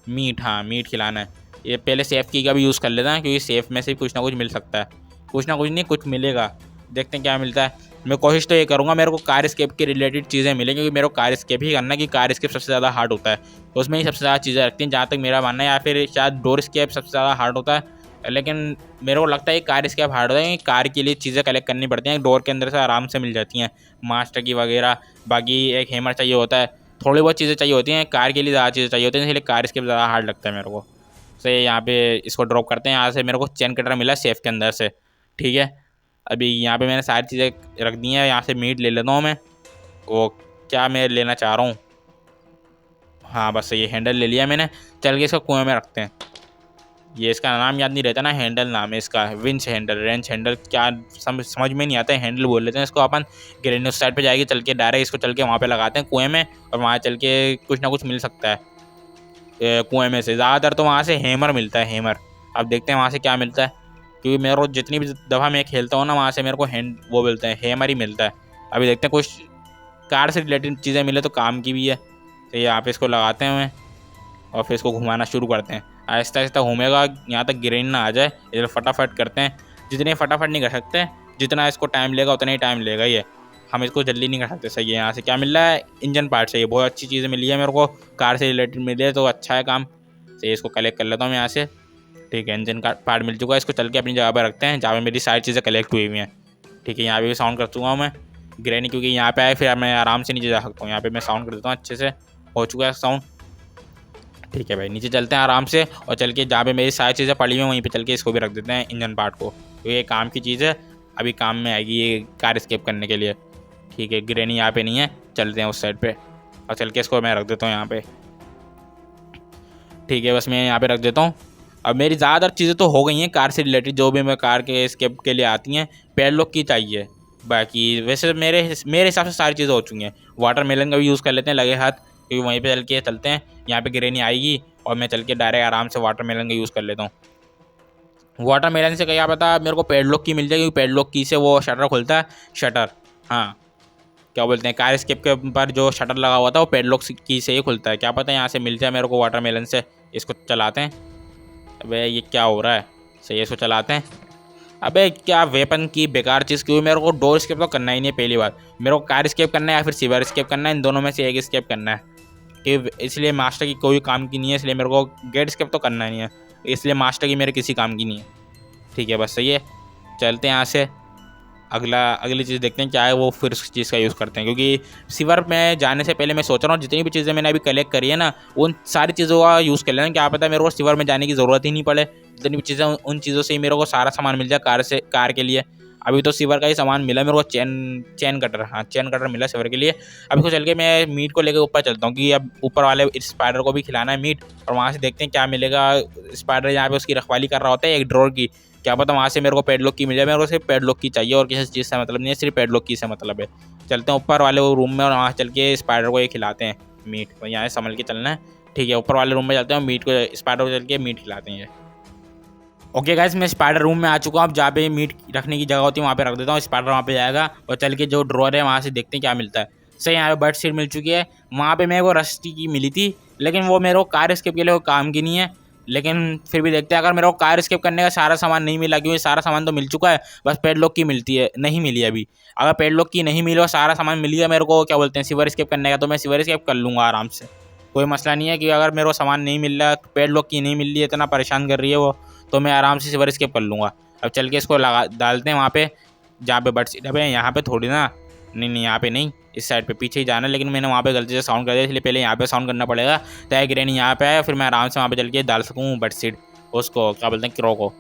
मीट। हाँ, मीट खिलाना है। ये पहले सेफ की का भी यूज़ कर लेता है, क्योंकि सेफ में से कुछ ना कुछ मिल सकता है, कुछ ना कुछ नहीं कुछ मिलेगा, देखते हैं क्या मिलता है। मैं कोशिश तो ये करूँगा मेरे को कार स्केप के रिलेटेड चीज़ें मिलें, क्योंकि मेरे को कार स्केप ही करना है, कि कार स्केप सबसे ज़्यादा हार्ड होता है, तो उसमें ही सबसे ज़्यादा चीज़ें रखती हैं जहाँ तक मेरा मानना है, या फिर शायद डोर स्केप सबसे ज़्यादा हार्ड होता है। लेकिन मेरे को लगता है कार स्केप हार्ड होता है, कार के लिए चीज़ें कलेक्ट करनी पड़ती हैं, डोर के अंदर से आराम से मिल जाती हैं, मास्टर की वगैरह। बाकी एक हैमर चाहिए होता है, थोड़ी बहुत चीज़ें चाहिए होती हैं, कार के लिए ज़्यादा चीज़ें चाहिए होती हैं, इसलिए कार स्केप ज़्यादा हार्ड लगता है मेरे को। तो यहाँ पे इसको ड्रॉप करते हैं, यहाँ से मेरे को चेन कटर मिला सेफ के अंदर से, ठीक है। अभी यहाँ पे मैंने सारी चीज़ें रख दी हैं, यहाँ से मीट ले लेता हूँ मैं। वो क्या मैं लेना चाह रहा हूँ, हाँ बस ये हैंडल ले लिया मैंने। चल के इसको कुएं में रखते हैं। ये इसका नाम याद नहीं रहता ना, हैंडल नाम है इसका, विंच हैंडल, रेंच हैंडल, क्या समझ में नहीं आता है, हैंडल बोल लेते हैं इसको अपन। ग्रैनी उस साइड पे जाएगी, चल के डायरेक्ट इसको चल के वहाँ पे लगाते हैं कुएं में, और वहाँ चल के कुछ ना कुछ मिल सकता है कुएं में से। ज़्यादातर तो वहाँ से हैमर मिलता है, हैमर। अब देखते हैं वहाँ से क्या मिलता है, क्योंकि मेरे को जितनी भी दफ़ा मैं खेलता हूँ ना, वहाँ से मेरे को वो मिलता है, हैमर ही मिलता है। अभी देखते हैं कुछ कार से रिलेटेड चीज़ें मिले तो काम की भी है। तो यहाँ पे इसको लगाते हैं हमें, और फिर इसको घुमाना शुरू करते हैं। आहिस्ता आहिस्ता घूमेगा यहाँ तक ग्रैनी ना आ जाए, इधर फटाफट करते हैं। जितने फटाफट नहीं कर सकते, जितना इसको टाइम लेगा उतना ही टाइम लेगा ये, हम इसको जल्दी नहीं कर सकते। सही है, यहाँ से क्या मिल रहा है, इंजन पार्ट से, ये बहुत अच्छी चीज़ें मिली है मेरे को, कार से रिलेटेड मिली है तो अच्छा है काम। सही, इसको कलेक्ट कर लेता हूँ मैं यहाँ से, ठीक है। इंजन का पार्ट मिल चुका है, इसको चल के अपनी जगह पर रखते हैं जहाँ पर मेरी सारी चीज़ें कलेक्ट हुई हुई हैं, ठीक है। यहाँ पर भी साउंड कर चुका हूँ मैं, ग्रैनी क्योंकि यहाँ पे आए फिर मैं आराम से नीचे जा सकता हूँ। यहाँ पे मैं साउंड कर देता हूँ, अच्छे से हो चुका है साउंड, ठीक है भाई। नीचे चलते हैं आराम से, और चल के जहाँ पे मेरी सारी चीज़ें पड़ी हुई हैं वहीं पे चल के इसको भी रख देते हैं, इंजन पार्ट को, तो ये काम की चीज़ है, अभी काम में आएगी ये कार स्केप करने के लिए, ठीक है। ग्रैनी यहाँ पे नहीं है, चलते हैं उस साइड पे, और चल के इसको मैं रख देता हूँ यहाँ पे, ठीक है। बस मैं यहाँ पे रख देता हूँ। अब मेरी ज़्यादातर चीज़ें तो हो गई हैं कार से रिलेटेड, जो भी मैं कार के स्केप के लिए आती हैं। पैडलॉक की चाहिए, बाकी वैसे मेरे मेरे हिसाब से सारी चीज़ें हो चुकी हैं। वाटरमेलन का भी यूज़ कर लेते हैं लगे हाथ, क्योंकि वहीं पे चल के चलते हैं, यहाँ पे ग्रेनी आएगी और मैं चल के डायरेक्ट आराम से वाटरमेलन का यूज़ कर लेता हूँ। वाटरमेलन से क्या पता मेरे को पैडलॉक की मिल जाए, क्योंकि पैडलॉक की से वो शटर खुलता है। शटर, हाँ, क्या बोलते हैं, कार स्केप के पर जो शटर लगा हुआ था वो पैडलॉक की से ही खुलता है। क्या पता यहाँ से मिल जाए मेरे को वाटरमेलन से। इसको चलाते हैं। अबे ये क्या हो रहा है? सही है, इसको चलाते हैं। अबे क्या वेपन की बेकार चीज़, क्योंकि मेरे को डोर स्केप तो करना ही नहीं है पहली बार। मेरे को कार स्केप करना है या फिर सिवर स्केप करना है, इन दोनों में से एक स्केप करना है। कि इसलिए मास्टर की कोई काम की नहीं है, इसलिए मेरे को गेट स्केप तो करना नहीं है, इसलिए मास्टर की मेरे किसी काम की नहीं है। ठीक है, बस सही है, चलते हैं यहाँ से। अगली चीज़ देखते हैं क्या है, वो फिर उस चीज़ का यूज़ करते हैं। क्योंकि सिवर में जाने से पहले मैं सोच रहा हूँ जितनी भी चीज़ें मैंने अभी कलेक्ट करी है ना, उन सारी चीज़ों का यूज़ कर लेना। क्या पता मेरे को सिवर में जाने की ज़रूरत ही नहीं पड़े, जितनी भी चीज़ें उन चीज़ों से ही मेरे को सारा सामान मिल जाए कार के लिए। अभी तो सिवर का ही सामान मिला मेरे को, चैन कटर, हाँ चैन कटर मिला सिवर के लिए। अभी को चल के मैं मीट को लेकर ऊपर चलता हूँ, कि अब ऊपर वाले स्पाइडर को भी खिलाना है मीट, और वहाँ से देखते हैं क्या मिलेगा। स्पाइडर यहाँ पे उसकी रखवाली कर रहा होता है एक ड्रॉर की, क्या पता वहाँ से मेरे को पैडलॉक की मिल जाए। मेरे को सिर्फ पैडलॉक की चाहिए और किसी चीज़ से मतलब नहीं है, सिर्फ पैडलॉक की से मतलब है। चलते हैं ऊपर वाले रूम में और वहाँ चल के स्पाइडर को ये खिलाते हैं मीट। तो यहाँ से संभल के चलना है, ठीक है। ऊपर वाले रूम में चलते हैं, मीट को स्पाइडर को चल के मीट खिलाते हैं। ओके गाइस, मैं स्पाइडर रूम में आ चुका हूँ। अब जहाँ पे मीट रखने की जगह होती है वहाँ पे रख देता हूँ, स्पाइडर वहाँ पे जाएगा और चल के जो ड्रॉर है वहाँ से देखते हैं क्या मिलता है। सही, यहाँ पे बर्ड सीड मिल चुकी है। वहाँ पे मेरे को रस्टी की मिली थी, लेकिन वो मेरे को कार स्केप के लिए वो काम की नहीं है। लेकिन फिर भी देखते हैं, अगर मेरे को कार स्केप करने का सारा सामान नहीं मिला, क्योंकि सारा सामान तो मिल चुका है, बस पैडलॉक की मिलती है, नहीं मिली अभी। अगर पैडलॉक की नहीं मिली और सारा सामान मिल गया मेरे को, क्या बोलते हैं, सिवर स्केप करने का, तो मैं सिवर स्केप कर लूँगा आराम से, कोई मसला नहीं है। कि अगर मेरे को सामान नहीं मिल रहा, पैडलॉक की नहीं मिल रही है, इतना परेशान कर रही है वो, तो मैं आराम से सिवर स्केप कर लूँगा। अब चल के इसको डालते हैं वहाँ पे जहाँ पे बर्ड सीड है। यहाँ पे थोड़ी ना, नहीं यहाँ पे नहीं, इस साइड पे पीछे ही जाना है। लेकिन मैंने वहाँ पे गलती से साउंड कर दिया, इसलिए पहले यहाँ पे साउंड करना पड़ेगा, ताकि ग्रेनी यहाँ पे आए, फिर मैं आराम से वहाँ पे चल के डाल सकूँ बर्ड सीड, उसको क्या बोलते हैं, क्रो को।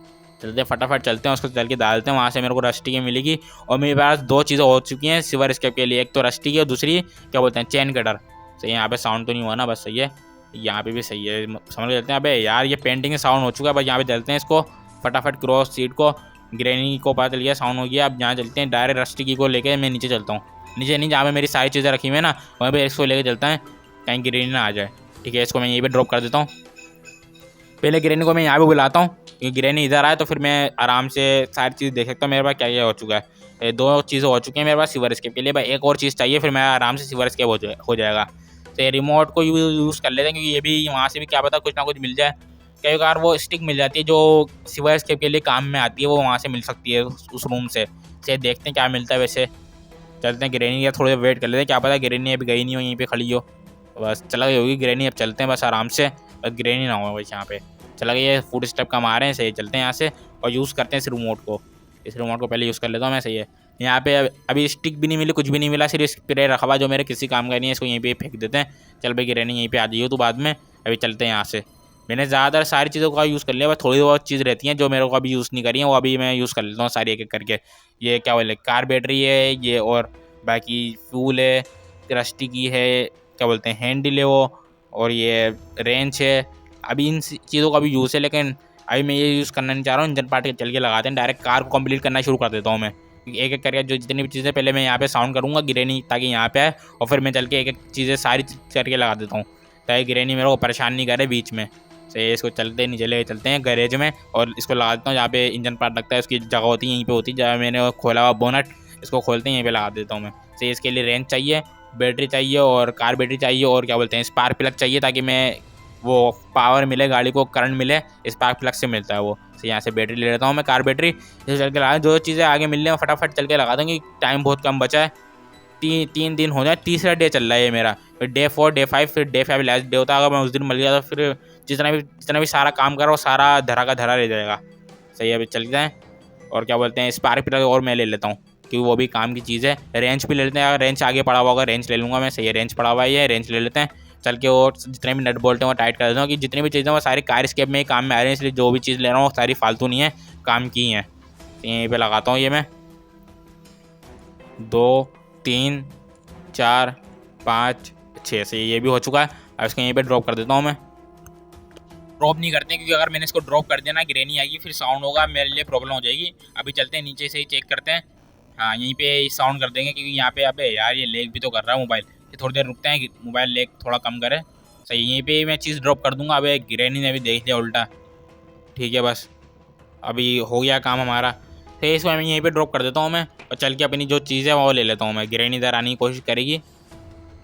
चलते फटाफट चलते हैं, उसको चल के डालते हैं। वहाँ से मेरे को रस्टी की मिलेगी, और मेरे पास दो चीज़ें हो चुकी हैं सिवर स्केप के लिए, एक तो रस्टी की और दूसरी क्या बोलते हैं, चैन कटर। सही, यहाँ पे साउंड तो नहीं हुआ ना, बस सही है, यहाँ पे भी सही है, समझ के चलते हैं। अबे यार ये पेंटिंग का साउंड हो चुका है, बस यहाँ पे चलते हैं इसको फटाफट क्रॉस सीट को। ग्रेनी को पता चल गया साउंड हो गया। अब यहाँ चलते हैं डायरेक्ट रस्टी की को लेके मैं नीचे चलता हूँ। नीचे नहीं, जहाँ पे मेरी सारी चीज़ें रखी हुई है ना, वहीं पे इसको लेके चलता है, कहीं ग्रेनी ना आ जाए। ठीक है, इसको मैं यहीं पे ड्रॉप कर देता हूँ। पहले ग्रेनी को मैं यहाँ पे बुलाता हूँ, क्योंकि ग्रेनी इधर आए तो फिर मैं आराम से सारी चीज़ देख सकता हूँ मेरे पास क्या क्या हो चुका है। दो चीज़ें हो चुकी हैं मेरे पास सिवर स्केप के लिए। भाई एक और चीज़ चाहिए, फिर मैं आराम से सिवर स्केप हो जाएगा। तो ये रिमोट को यूज़ कर लेते हैं, क्योंकि ये भी वहाँ से भी क्या पता कुछ ना कुछ मिल जाए। कई बार वो स्टिक मिल जाती है जो सिवर स्केप के लिए काम में आती है, वो वहाँ से मिल सकती है उस रूम से देखते हैं क्या मिलता है। वैसे चलते हैं, ग्रेनी का थोड़ी देर वेट कर लेते हैं, क्या पता ग्रेनी अभी गई नहीं हो, यहीं पे खड़ी हो, बस चला गई होगी ग्रेनी। अब चलते हैं बस आराम से, बस ग्रेनी ना हो बस यहाँ पे। चला गया, ये फुट स्टेप कम आ रहे हैं, सही, चलते हैं यहाँ से और यूज़ करते हैं इस रिमोट को। इस रिमोट को पहले यूज़ कर लेता हूँ मैं, सही है। यहाँ पे अभी स्टिक भी नहीं मिली, कुछ भी नहीं मिला, सिर्फ स्प्रे रखा हुआ जो मेरे किसी काम का नहीं है, इसको यहीं पे फेंक देते हैं। चल भाई ग्रेनी यहीं पे आ जाइए तो बाद में, अभी चलते हैं यहाँ से। मैंने ज़्यादातर सारी चीज़ों का यूज़ कर लिया, बस थोड़ी बहुत चीज़ रहती हैं जो मेरे को अभी यूज़ नहीं करी है, वो अभी मैं यूज़ कर लेता हूँ सारी एक एक करके। ये क्या बोले, कार बैटरी है ये, और बाकी फ्यूल है, रस्टी की है, क्या बोलते हैं, हैंडल है वो, और ये रेंच है। अभी इन चीज़ों का भी यूज़ है, लेकिन अभी मैं ये यूज़ करना नहीं चाह रहा हूँ। इंजन पार्ट चल के लगाते हैं, डायरेक्ट कार को कंप्लीट करना शुरू कर देता हूँ मैं। एक एक करके जो जितनी भी चीज़ें पहले मैं यहाँ पे साउंड करूँगा ग्रेनी, ताकि यहाँ पे आए, और फिर मैं चल के एक एक चीज़ें सारी करके लगा देता हूँ, ताकि ग्रेनी मेरे को परेशान नहीं करे बीच में से। इसको चलते नीचे ले चलते हैं गैरेज में, और इसको लगा देता हूँ जहाँ पे इंजन पार्ट लगता है, उसकी जगह होती है यहीं पे होती है, जहाँ मैंने खोला हुआ बोनट, इसको खोलते हैं यहीं पे लगा देता हूँ मैं। सही, इसके लिए रेंज चाहिए, बैटरी चाहिए, और कार बैटरी चाहिए, और क्या बोलते हैं, स्पार्क प्लग चाहिए, ताकि मैं वो पावर मिले गाड़ी को, करंट मिले, स्पार्क प्लग से मिलता है वो। सही, यहाँ से बैटरी ले लेता हूँ मैं, कार बैटरी। इसे चल के लगा, जो चीज़ें आगे मिल रही हैं फटाफट चल के लगा देंगे, टाइम बहुत कम बचा है। तीन दिन हो जाए, तीसरा डे चल रहा है ये मेरा, फिर डे 4 डे 5, फिर डे 5 लास्ट डे होता है। अगर मैं उस दिन मर गया तो फिर जितना भी सारा काम करा वो सारा धरा का धरा रह जाएगा। सही है, अभी चल जाए। और क्या बोलते हैं, स्पार्क प्लग और मैं ले लेता हूँ, क्योंकि वो भी काम की चीज़ है। रेंच भी ले लेते हैं, अगर रेंच आगे पड़ा हुआ होगा रेंच ले लूँगा मैं। सही है, रेंच पड़ा हुआ है, रेंच ले लेते हैं चल के। और जितने भी नट बोल्ट हैं वो टाइट कर देता हूँ, कि जितनी भी चीज़ें वो सारी कार स्केप में ही काम में आ रही हैं, इसलिए जो भी चीज़ ले रहा हूँ वो सारी फालतू नहीं है, काम की हैं। यहीं पे लगाता हूँ ये मैं, 2 3 4 5 6 से ये भी हो चुका है। अब इसको यहीं पे ड्रॉप कर देता हूँ मैं। ड्रॉप नहीं करते हैं, क्योंकि अगर मैंने इसको ड्रॉप कर दिया ना, ग्रेनी आएगी, फिर साउंड होगा, मेरे लिए प्रॉब्लम हो जाएगी। अभी चलते हैं नीचे से ही चेक करते हैं। हाँ, यहीं पे साउंड कर देंगे, क्योंकि यहाँ पे अबे यार ये लेग भी तो कर रहा है मोबाइल। थोड़ी देर रुकते हैं, मोबाइल लेग थोड़ा कम करे। सही, यहीं पे मैं चीज़ ड्रॉप कर दूंगा। अबे ग्रेनी ने भी देख लिया उल्टा। ठीक है, बस अभी हो गया काम हमारा। तो इसको मैं यहीं पे ड्रॉप कर देता हूँ मैं, और चल के अपनी जो चीज़ है वो ले लेता हूँ मैं। ग्रेनी इधर आने की कोशिश करेगी।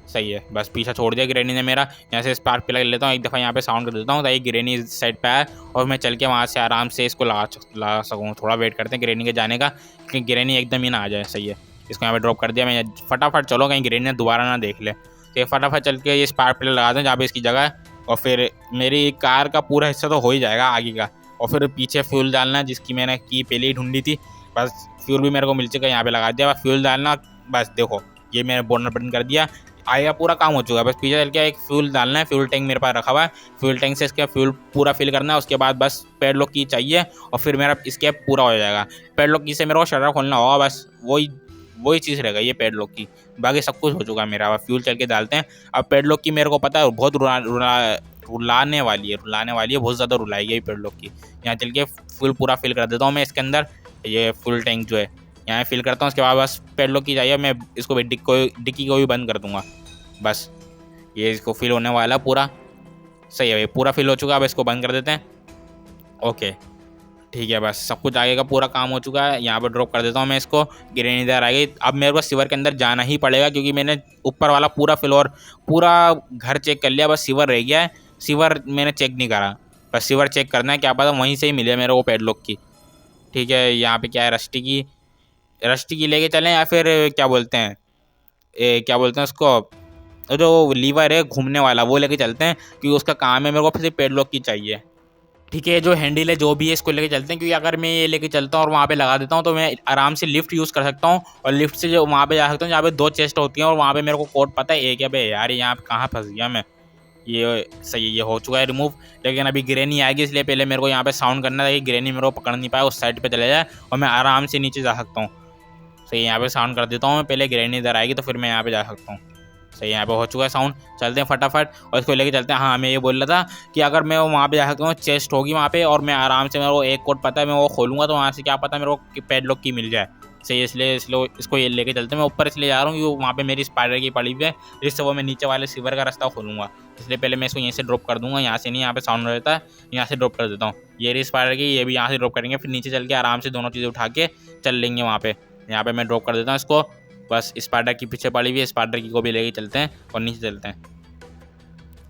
सही है, बस पीछा छोड़ दिया ग्रेनी ने मेरा। यहाँ से स्पार्क प्लग ले लेता हूँ, एक दफ़ा यहाँ पे साउंड कर देता हूँ ताकि ग्रेनी इस साइड पे आए और मैं चल के वहाँ से आराम से इसको लगा सकूँ। थोड़ा वेट करते हैं ग्रेनी के जाने का, क्योंकि ग्रेनी एकदम ही ना आ जाए। सही है, इसको यहाँ पे ड्रॉप कर दिया मैं। फटाफट चलो, कहीं ग्रेनी ने दोबारा ना देख ले। तो ये फटाफट चल के ये स्पार्क प्लग लगा दें जहाँ पे इसकी जगह है, और फिर मेरी कार का पूरा हिस्सा तो हो ही जाएगा आगे का। और फिर पीछे फ्यूल डालना है, जिसकी मैंने की पहले ही ढूंढी थी। बस फ्यूल भी मेरे को मिल चुका है, यहाँ पे लगा दिया। बस फ्यूल डालना, बस देखो ये मैंने बोनट बटन कर दिया, आएगा, पूरा काम हो चुका है। बस पीछे चल के एक फ्यूल डालना है। फ्यूल टैंक मेरे पास रखा हुआ है, फ्यूल टैंक से इसका फ्यूल पूरा फिल करना है। उसके बाद बस पैडलॉक की चाहिए और फिर मेरा इसके पूरा हो जाएगा। पैडलॉक की से मेरे को शटर खोलना होगा, बस वही चीज़ रहेगा ये पैडलॉक की। बाकी सब कुछ हो चुका है मेरा। अब फ्यूल चल के डालते हैं। अब पैडलॉक की मेरे को पता है बहुत रुलाने वाली है बहुत ज़्यादा रुलाएगी पैडलॉक की। यहाँ चल के फ्यूल पूरा फिल कर देता हूँ मैं इसके अंदर। ये फुल टैंक जो है यहाँ फिल करता हूँ। उसके बाद बस पैडलॉक की चाहिए, मैं इसको भी डिक्की को भी बंद कर दूँगा। बस ये इसको फिल होने वाला पूरा। सही है, ये पूरा फिल हो चुका है। अब इसको बंद कर देते हैं। ओके, ठीक है, बस सब कुछ आगे का पूरा काम हो चुका है। यहाँ पर ड्रॉप कर देता हूँ मैं इसको। ग्रेनी इधर आ गई। अब मेरे को सीवर के अंदर जाना ही पड़ेगा, क्योंकि मैंने ऊपर वाला पूरा फ्लोर पूरा घर चेक कर लिया। बस सीवर रह गया है, सीवर मैंने चेक नहीं करा। बस सीवर चेक करना है, क्या पता वहीं से ही मिले मेरे को पैडलॉक की। ठीक है, यहाँ पे क्या है, रस्टी की लेके चलें, या फिर क्या बोलते हैं क्या बोलते हैं उसको, जो लीवर है घूमने वाला, वो लेके चलते हैं, क्योंकि उसका काम है। मेरे को सिर्फ पैडलॉक की चाहिए। ठीक है, जो हैंडल है जो भी है इसको लेके चलते हैं, क्योंकि अगर मैं ये लेके चलता हूँ और वहाँ पे लगा देता हूँ तो मैं आराम से लिफ्ट यूज़ कर सकता हूँ, और लिफ्ट से जो वहाँ पे जा सकता हूँ जहाँ पे 2 चेस्ट होती हैं, और वहाँ पे मेरे को कोड पता है एक है। बे यार यहाँ पे कहाँ फंस गया मैं। ये सही, ये हो चुका है रिमूव। लेकिन अभी ग्रेनी आएगी, इसलिए पहले मेरे को यहाँ पे साउंड करना है कि ग्रेनी मेरे को पकड़ नहीं पाए, उस साइड पर चले जाए और मैं आराम से नीचे जा सकता हूँ। सही, यहाँ पे साउंड कर देता हूँ मैं, पहले ग्रेनी इधर आएगी तो फिर मैं यहाँ पे जा सकता हूँ। सही, यहाँ पे हो चुका है साउंड। चलते हैं फटाफट और इसको लेके चलते हैं। हाँ, मैं ये बोल रहा था कि अगर मैं वहाँ पे जा सकता हूँ, चेस्ट होगी वहाँ पे, और मैं आराम से, मेरे को एक कोड पता है, मैं वो खोलूँगा तो वहाँ से क्या पता मेरे को पैडलॉक की मिल जाए। सही, इसलिए इसको ये लेके चलते हैं। मैं ऊपर इसलिए जा रहा हूँ क्योंकि वहाँ पे मेरी स्पाइडर की पड़ी हुई है, जिससे वो मैं नीचे वाले सीवर का रास्ता खोलूँगा। इसलिए पहले मैं इसको यहीं से ड्रॉप कर दूँगा, यहाँ से नहीं, यहाँ पे साउंड रहता है, यहाँ से ड्रॉप कर देता हूँ। ये रही स्पाइडर की, ये भी यहाँ से ड्रॉप करेंगे, फिर नीचे चल के आराम से दोनों चीज़ें उठा के चल लेंगे वहाँ पे। यहाँ पे मैं ड्रॉप कर देता हूँ इसको। बस स्पाइडर की पीछे पड़ी हुई है, स्पाइडर की को भी लेके चलते हैं और नीचे चलते हैं।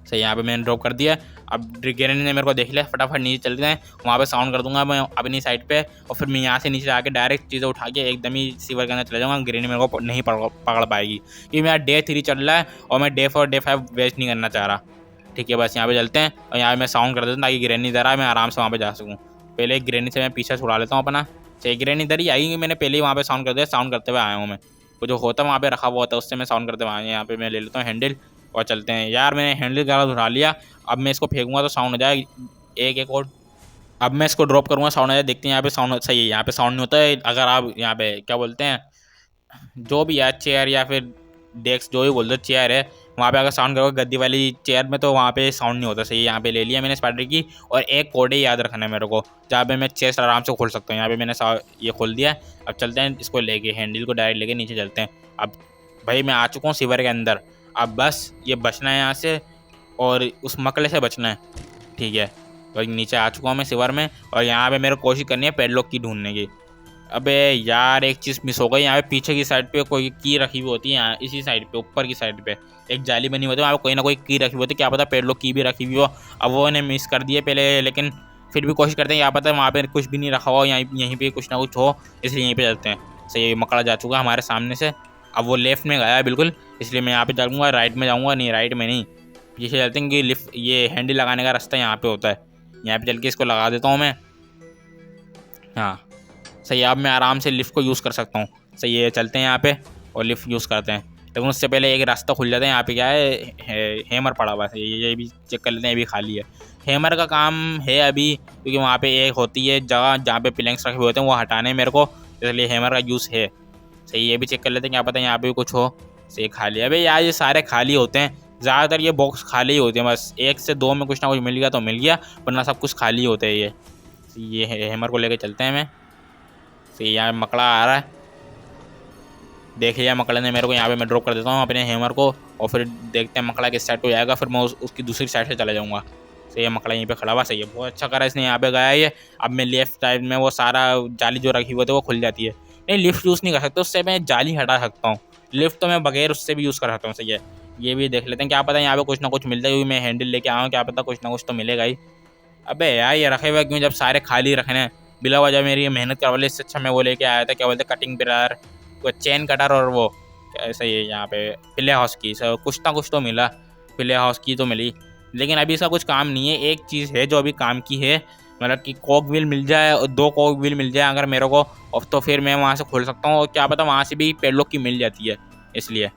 सही, यहाँ पे मैंने ड्रॉप कर दिया। अब ग्रेनी ने मेरे को देख लिया, फटाफट नीचे चलते हैं, वहाँ पे साउंड कर दूंगा मैं अपनी साइड पे, और फिर मैं यहाँ से नीचे आके डायरेक्ट चीज़ें उठा के एकदम ही सीवर के अंदर चले जाऊँगा। ग्रेनी मेरे को नहीं पकड़ पाएगी, क्योंकि मेरा डे 3 चल रहा है और मैं डे 4 डे 5 वेस्ट नहीं करना चाह रहा। ठीक है, बस यहाँ पे चलते हैं और यहाँ पे मैं साउंड कर देता हूँ ताकि ग्रेनी इधर आए, मैं आराम से वहाँ पे जा सकूँ। पहले ग्रेनी से मैं पीछे छुड़ा लेता हूँ अपना। सही, ग्रेनी इधर ही आएगी, मैंने पहले ही वहाँ पे साउंड कर दिया, साउंड करते हुए आया हूँ मैं। वो जो होता है वहाँ पे रखा हुआ होता है, उससे मैं साउंड करते हुए आया। यहाँ पे मैं ले लेता हूँ हैंडल और चलते हैं। यार मैंने हैंडल ज़्यादा उठा लिया, अब मैं इसको फेंकूँगा तो साउंड हो जाए एक और। अब मैं इसको ड्रॉप करूँगा, साउंड आ जाए। देखते हैं यहाँ पे साउंड। सही है, यहाँ पे साउंड नहीं होता है। अगर आप यहाँ पे क्या बोलते हैं, जो भी है चेयर या फिर डेस्क, जो भी बोल दो, चेयर है, वहाँ पे अगर साउंड करोगे गद्दी वाली चेयर में तो वहाँ पे साउंड नहीं होता। सही, यहाँ पे ले लिया मैंने स्पाइडर की, और एक कोड याद रखना है मेरे को जहाँ पे मैं चेस्ट आराम से खोल सकता हूँ। यहाँ पे मैंने ये खोल दिया। अब चलते हैं इसको लेके, हैंडल को डायरेक्ट लेके नीचे चलते हैं। अब भाई मैं आ चुका हूँ सीवर के अंदर, अब बस ये बचना है यहाँ से और उस मकले से बचना है। ठीक है, भाई नीचे आ चुका हूँ मैं सीवर में, और यहाँ पे मेरे को कोशिश करनी है पैडलॉक की ढूंढने की। अबे यार एक चीज़ मिस हो गई, यहाँ पे पीछे की साइड पे कोई की रखी हुई होती है, यहाँ इसी साइड पे ऊपर की साइड पे एक जाली बनी होती है, वहाँ पे कोई ना कोई की रखी हुई होती है, क्या पता पैडलॉक की भी रखी हुई हो। अब वो ने मिस कर दिए पहले, लेकिन फिर भी कोशिश करते हैं, क्या पता वहाँ पे कुछ भी नहीं रखा हो, यहीं पे कुछ ना कुछ हो, इसलिए यहीं पे चलते हैं। सही, मकड़ा जा चुका है हमारे सामने से, अब वो लेफ्ट में गया है बिल्कुल, इसलिए मैं यहाँ पे जाऊँगा, राइट में जाऊँगा, नहीं राइट में नहीं, पीछे चलते हैं कि लिफ्ट ये हैंडल लगाने का रास्ता यहाँ पे होता है। यहाँ पे चल के इसको लगा देता हूँ मैं। हाँ सही, अब मैं आराम से लिफ्ट को यूज़ कर सकता हूँ। सही है, चलते हैं यहाँ पे और लिफ्ट यूज़ करते हैं, लेकिन उससे पहले एक रास्ता खुल जाता है। यहाँ पे क्या है, हेमर पड़ा हुआ है, ये भी चेक कर लेते हैं, ये भी खाली है। हेमर का काम है अभी, क्योंकि वहाँ पे एक होती है जगह जहाँ पे प्लैंक्स रखे हुए होते हैं, वो हटाने मेरे को, इसलिए हेमर का यूज़ है। सही, ये भी चेक कर लेते हैं, क्या पता यहाँ पे कुछ हो। सही, खाली है। अबे यार ये सारे खाली होते हैं, ज़्यादातर ये बॉक्स खाली ही होते हैं, बस 1 से 2 में कुछ ना कुछ मिल गया तो मिल गया, वरना सब कुछ खाली होते हैं। ये हैमर को लेके चलते हैं। मैं तो यहाँ मकड़ा आ रहा है, देख लिया मकड़े ने मेरे को। यहाँ पे मैं ड्रॉप कर देता हूँ अपने हैमर को और फिर देखते हैं मकड़ा किस साइड को जाएगा, फिर मैं उसकी दूसरी साइड से चला जाऊँगा। सही है, मकड़ा यहीं पे खड़ा हुआ। सही है, बहुत अच्छा करा इसने, यहाँ पे गया ये। अब मैं लेफ्ट साइड में वो सारा जाली जो रखी हुई थी वो खुल जाती है। नहीं, लिफ्ट यूज़ नहीं कर सकता, उससे मैं जाली हटा सकता हूँ। लिफ्ट तो मैं बगैर उससे भी यूज़ कर सकता हूँ। सही है, ये भी देख लेते हैं, क्या पता यहाँ पे कुछ ना कुछ मिलता है, क्योंकि मैं हैंडल लेके आया हूँ, क्या पता कुछ ना कुछ तो मिलेगा ही। अबे यार, ये रखे हुए क्यों जब सारे खाली रखने हैं? बिला वजह मेरी मेहनत करवा ली, इससे अच्छा मैं वो लेके आया था, क्या बोलते, कटिंग पिलर, वो चेन कटर और वो ऐसा ही। यहाँ पे प्ले हाउस की सब कुछ ना कुछ तो मिला, प्ले हाउस की तो मिली, लेकिन अभी इसका कुछ काम नहीं है। एक चीज़ है जो अभी काम की है, मतलब कि कॉक व्हील मिल जाए और 2 कॉक व्हील मिल जाए अगर मेरे को, और तो फिर मैं वहाँ से खोल सकता हूँ, और क्या पता वहाँ से भी पेडलॉक की मिल जाती है। इसलिए